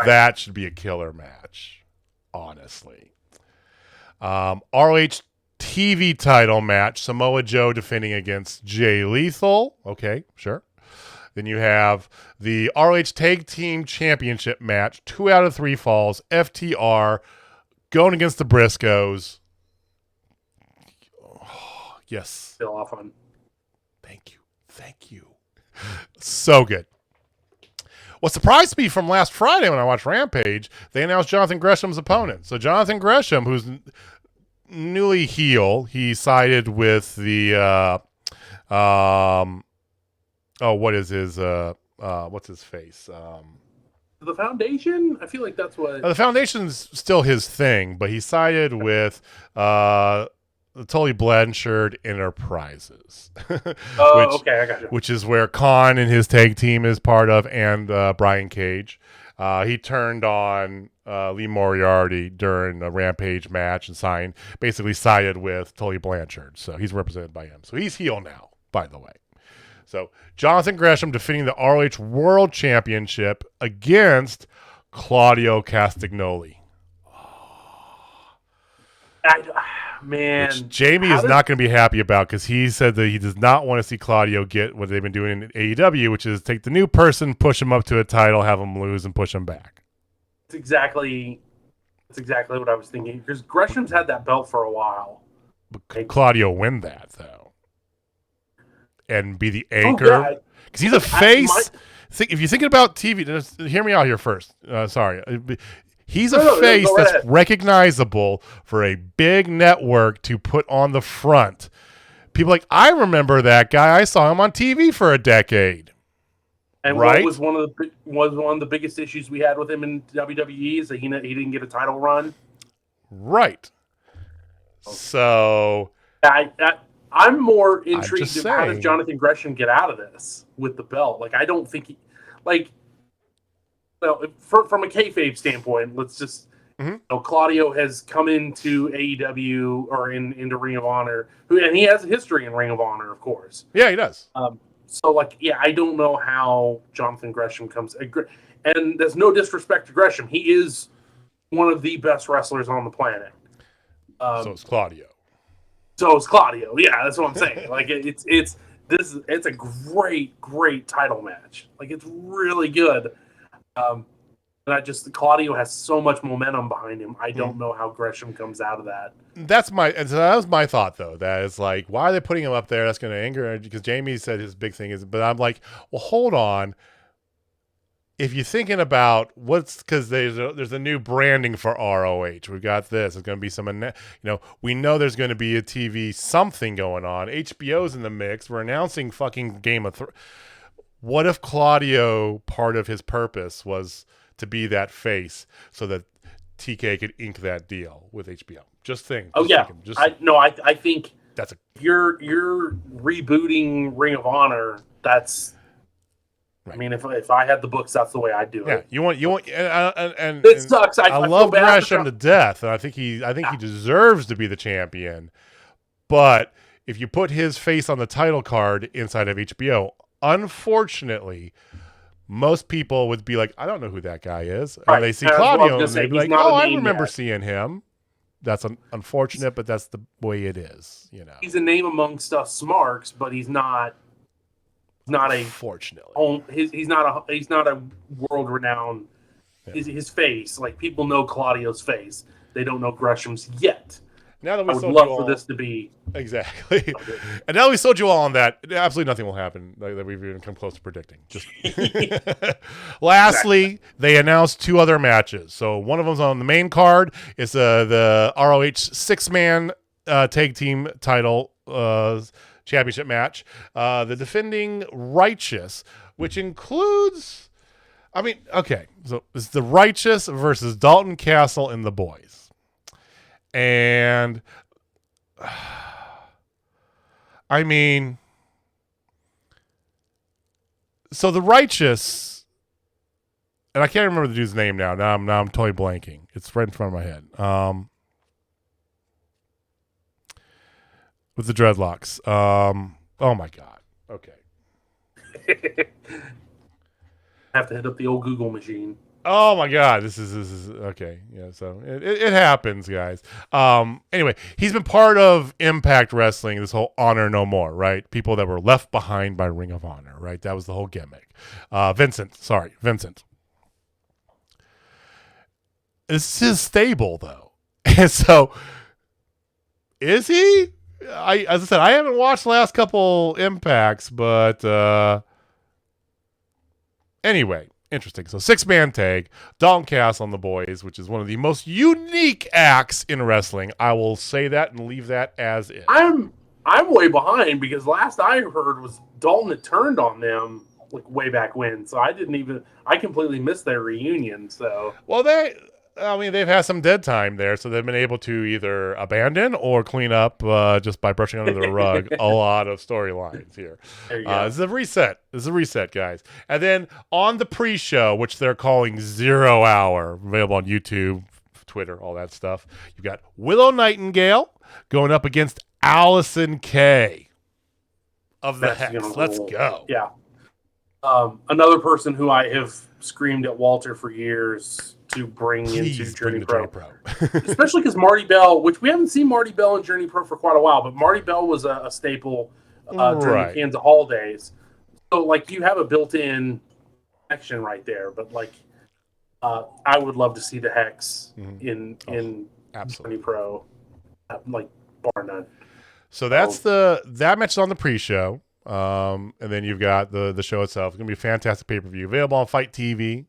that should be a killer match, honestly. ROH TV title match, Samoa Joe defending against Jay Lethal. Okay, sure. Then you have the ROH Tag Team Championship match, 2 out of 3 falls, FTR, going against the Briscoes. Oh, yes. Still off on. Thank you. So good. What surprised me from last Friday when I watched Rampage, they announced Jonathan Gresham's opponent. So Jonathan Gresham, who's newly heel, he sided with the what is his what's his face? The Foundation? I feel like that's what the Foundation's still his thing, but he sided with the Tully Blanchard Enterprises. Okay, I got you. Which is where Khan and his tag team is part of, and Brian Cage. He turned on Lee Moriarty during a Rampage match and basically sided with Tully Blanchard. So he's represented by him. So he's heel now, by the way. So Jonathan Gresham defending the ROH World Championship against Claudio Castagnoli. Man, which Jamie is not going to be happy about because he said that he does not want to see Claudio get what they've been doing in AEW, which is take the new person, push him up to a title, have him lose, and push him back. That's exactly what I was thinking. Because Gresham's had that belt for a while. But could Claudio win that, though? And be the anchor? Because he's a face. If you're thinking about TV, just hear me out here first. Sorry. He's a face that's recognizable for a big network to put on the front. People like, I remember that guy. I saw him on TV for a decade. And what was one of the biggest issues we had with him in WWE is that he didn't get a title run. Right. So I'm more intrigued of how does Jonathan Gresham get out of this with the belt. Like I don't think he Well, from a kayfabe standpoint, let's just Claudio has come into AEW or into Ring of Honor, and he has a history in Ring of Honor, of course. Yeah, he does. I don't know how Jonathan Gresham comes, and there's no disrespect to Gresham. He is one of the best wrestlers on the planet. So is Claudio. Yeah, that's what I'm saying. Like it's it's a great title match. Like, it's really good. And Claudio has so much momentum behind him. I don't know how Gresham comes out of that. So that was my thought, though. That is like, why are they putting him up there? That's going to anger, because Jamie said his big thing is, but I'm like, well, hold on. If you're thinking about because there's a new branding for ROH. We've got this. It's going to be we know there's going to be a TV something going on. HBO's in the mix. We're announcing fucking Game of Thrones. What if Claudio, part of his purpose was to be that face so that TK could ink that deal with HBO? Just think. I think that's you're rebooting Ring of Honor. That's right. I mean, if I had the books, that's the way I'd do it. You want, and it sucks. I love Gresham to death, and I think he deserves to be the champion. But if you put his face on the title card inside of HBO, unfortunately, most people would be like, I don't know who that guy is. Right. And they see Claudio, and they'd be like, oh, I remember seeing him. That's unfortunate, but that's the way it is. He's a name amongst us smarks, but he's not a. Fortunately, he's not a world renowned. Yeah. His face, like, people know Claudio's face. They don't know Gresham's yet. Now that we would love for this to be exactly, and now we sold you all on that. Absolutely nothing will happen that we've even come close to predicting. Just lastly, they announced 2 other matches. So one of them's on the main card. It's the ROH 6-man tag team title championship match. The defending Righteous, which includes, so it's the Righteous versus Dalton Castle and the Boys. And so the Righteous, and I can't remember the dude's name now. Now I'm totally blanking. It's right in front of my head. With the dreadlocks. Oh my God. Okay. Have to hit up the old Google machine. Oh my God, this is okay. Yeah, so it happens, guys. Anyway, he's been part of Impact Wrestling, this whole Honor No More, right? People that were left behind by Ring of Honor, right? That was the whole gimmick. Vincent. This is his stable, though. And so, is he? As I said, I haven't watched the last couple Impacts, but anyway. Interesting. So 6-man tag, Dalton Castle and the Boys, which is one of the most unique acts in wrestling. I will say that and leave that as is. I'm way behind, because last I heard was Dalton had turned on them like way back when. So I completely missed their reunion. So they've had some dead time there, so they've been able to either abandon or clean up just by brushing under the rug a lot of storylines here. This is a reset. Guys. And then on the pre-show, which they're calling 0 Hour, available on YouTube, Twitter, all that stuff, you've got Willow Nightingale going up against Allison Kay of the Hex. Let's go. Yeah. Another person who I have screamed at Walter for years to bring into Journey Pro. Especially because Marty Bell, which we haven't seen Marty Bell in Journey Pro for quite a while, but Marty Bell was a staple during the Kansas Hall days. So, like, you have a built-in connection right there. But, like, I would love to see the Hex in Journey Pro, like, bar none. So that's that match is on the pre-show. And then you've got the show itself. It's going to be a fantastic pay-per-view. Available on Fight TV.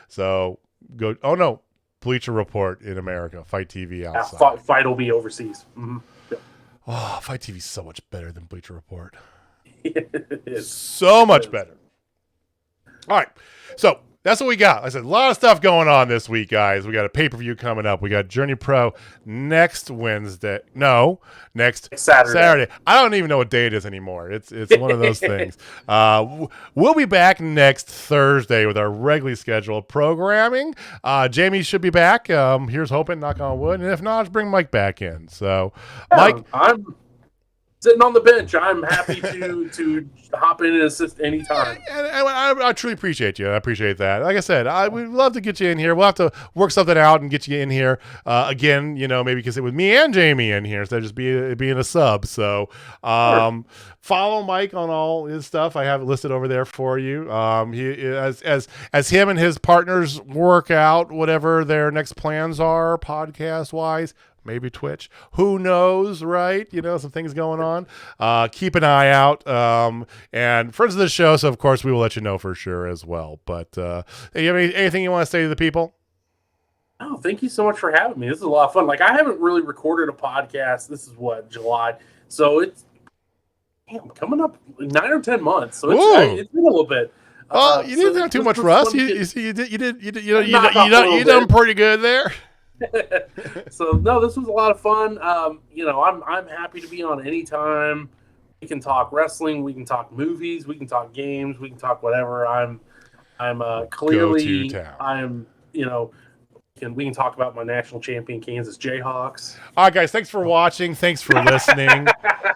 So go. Oh no, Bleacher Report in America. Fight TV outside. Fight will be overseas. Mm-hmm. Yeah. Oh, Fight TV is so much better than Bleacher Report. It is. So much better. All right. So that's what we got. Like I said, a lot of stuff going on this week, guys. We got a pay-per-view coming up. We got Journey Pro next Wednesday. No, next Saturday. I don't even know what day it is anymore. It's one of those things. We'll be back next Thursday with our regularly scheduled programming. Jamie should be back. Here's hoping, knock on wood. And if not, let's bring Mike back in. So, Mike. sitting on the bench. I'm happy to hop in and assist anytime. And I truly appreciate you. I appreciate that. Like I said, we'd love to get you in here. We'll have to work something out and get you in here again. Maybe because it with me and Jamie in here instead of just being a sub. So Sure. follow Mike on all his stuff. I have it listed over there for you. He as him and his partners work out whatever their next plans are, podcast wise. Maybe Twitch. Who knows, right? Some things going on. Keep an eye out. And friends of the show, so of course we will let you know for sure as well. But hey, you have anything you want to say to the people? Oh, thank you so much for having me. This is a lot of fun. Like, I haven't really recorded a podcast. This is July. So it's coming up 9 or 10 months. So it's been a little bit. Well, you didn't have too much rust. You done pretty good there. So no, this was a lot of fun. I'm happy to be on anytime. We can talk wrestling, we can talk movies, we can talk games, we can talk whatever. I'm clearly we can talk about my national champion Kansas Jayhawks. All right, guys, thanks for watching. Thanks for listening.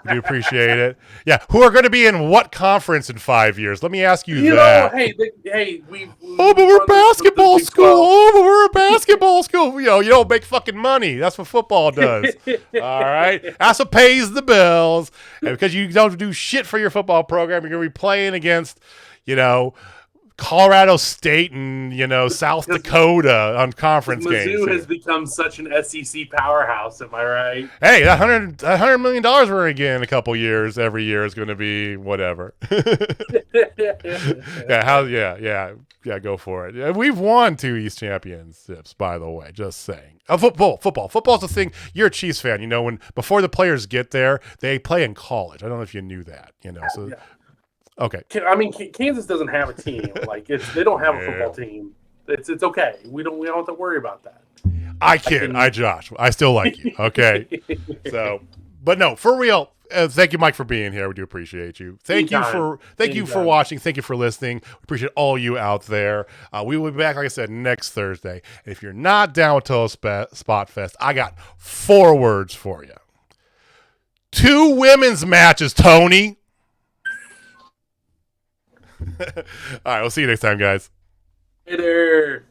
We do appreciate it. Yeah, who are going to be in what conference in 5 years? Let me ask you that. But we're a basketball school. Oh, but we're a basketball school. You don't make fucking money. That's what football does. All right? That's what pays the bills. And because you don't do shit for your football program, you're going to be playing against, Colorado State and South Dakota on conference games. Mizzou has become such an SEC powerhouse. Am I right? Hey, that $100 million we're going to get in a couple years, every year is going to be whatever. Yeah, go for it. We've won 2 East championships, by the way. Just saying. Football's the thing. You're a Chiefs fan. When before the players get there, they play in college. I don't know if you knew that. So. Yeah. Okay. I mean, Kansas doesn't have a team. They don't have a football team. It's okay. We don't have to worry about that. I kid. I Josh. I still like you. Okay. So, but no, for real. Thank you, Mike, for being here. We do appreciate you. Thank you for watching. Thank you for listening. We appreciate all you out there. We will be back, like I said, next Thursday. And if you're not down with Total Spotfest, I got 4 words for you. 2 women's matches, Tony. All right, we'll see you next time, guys. Later.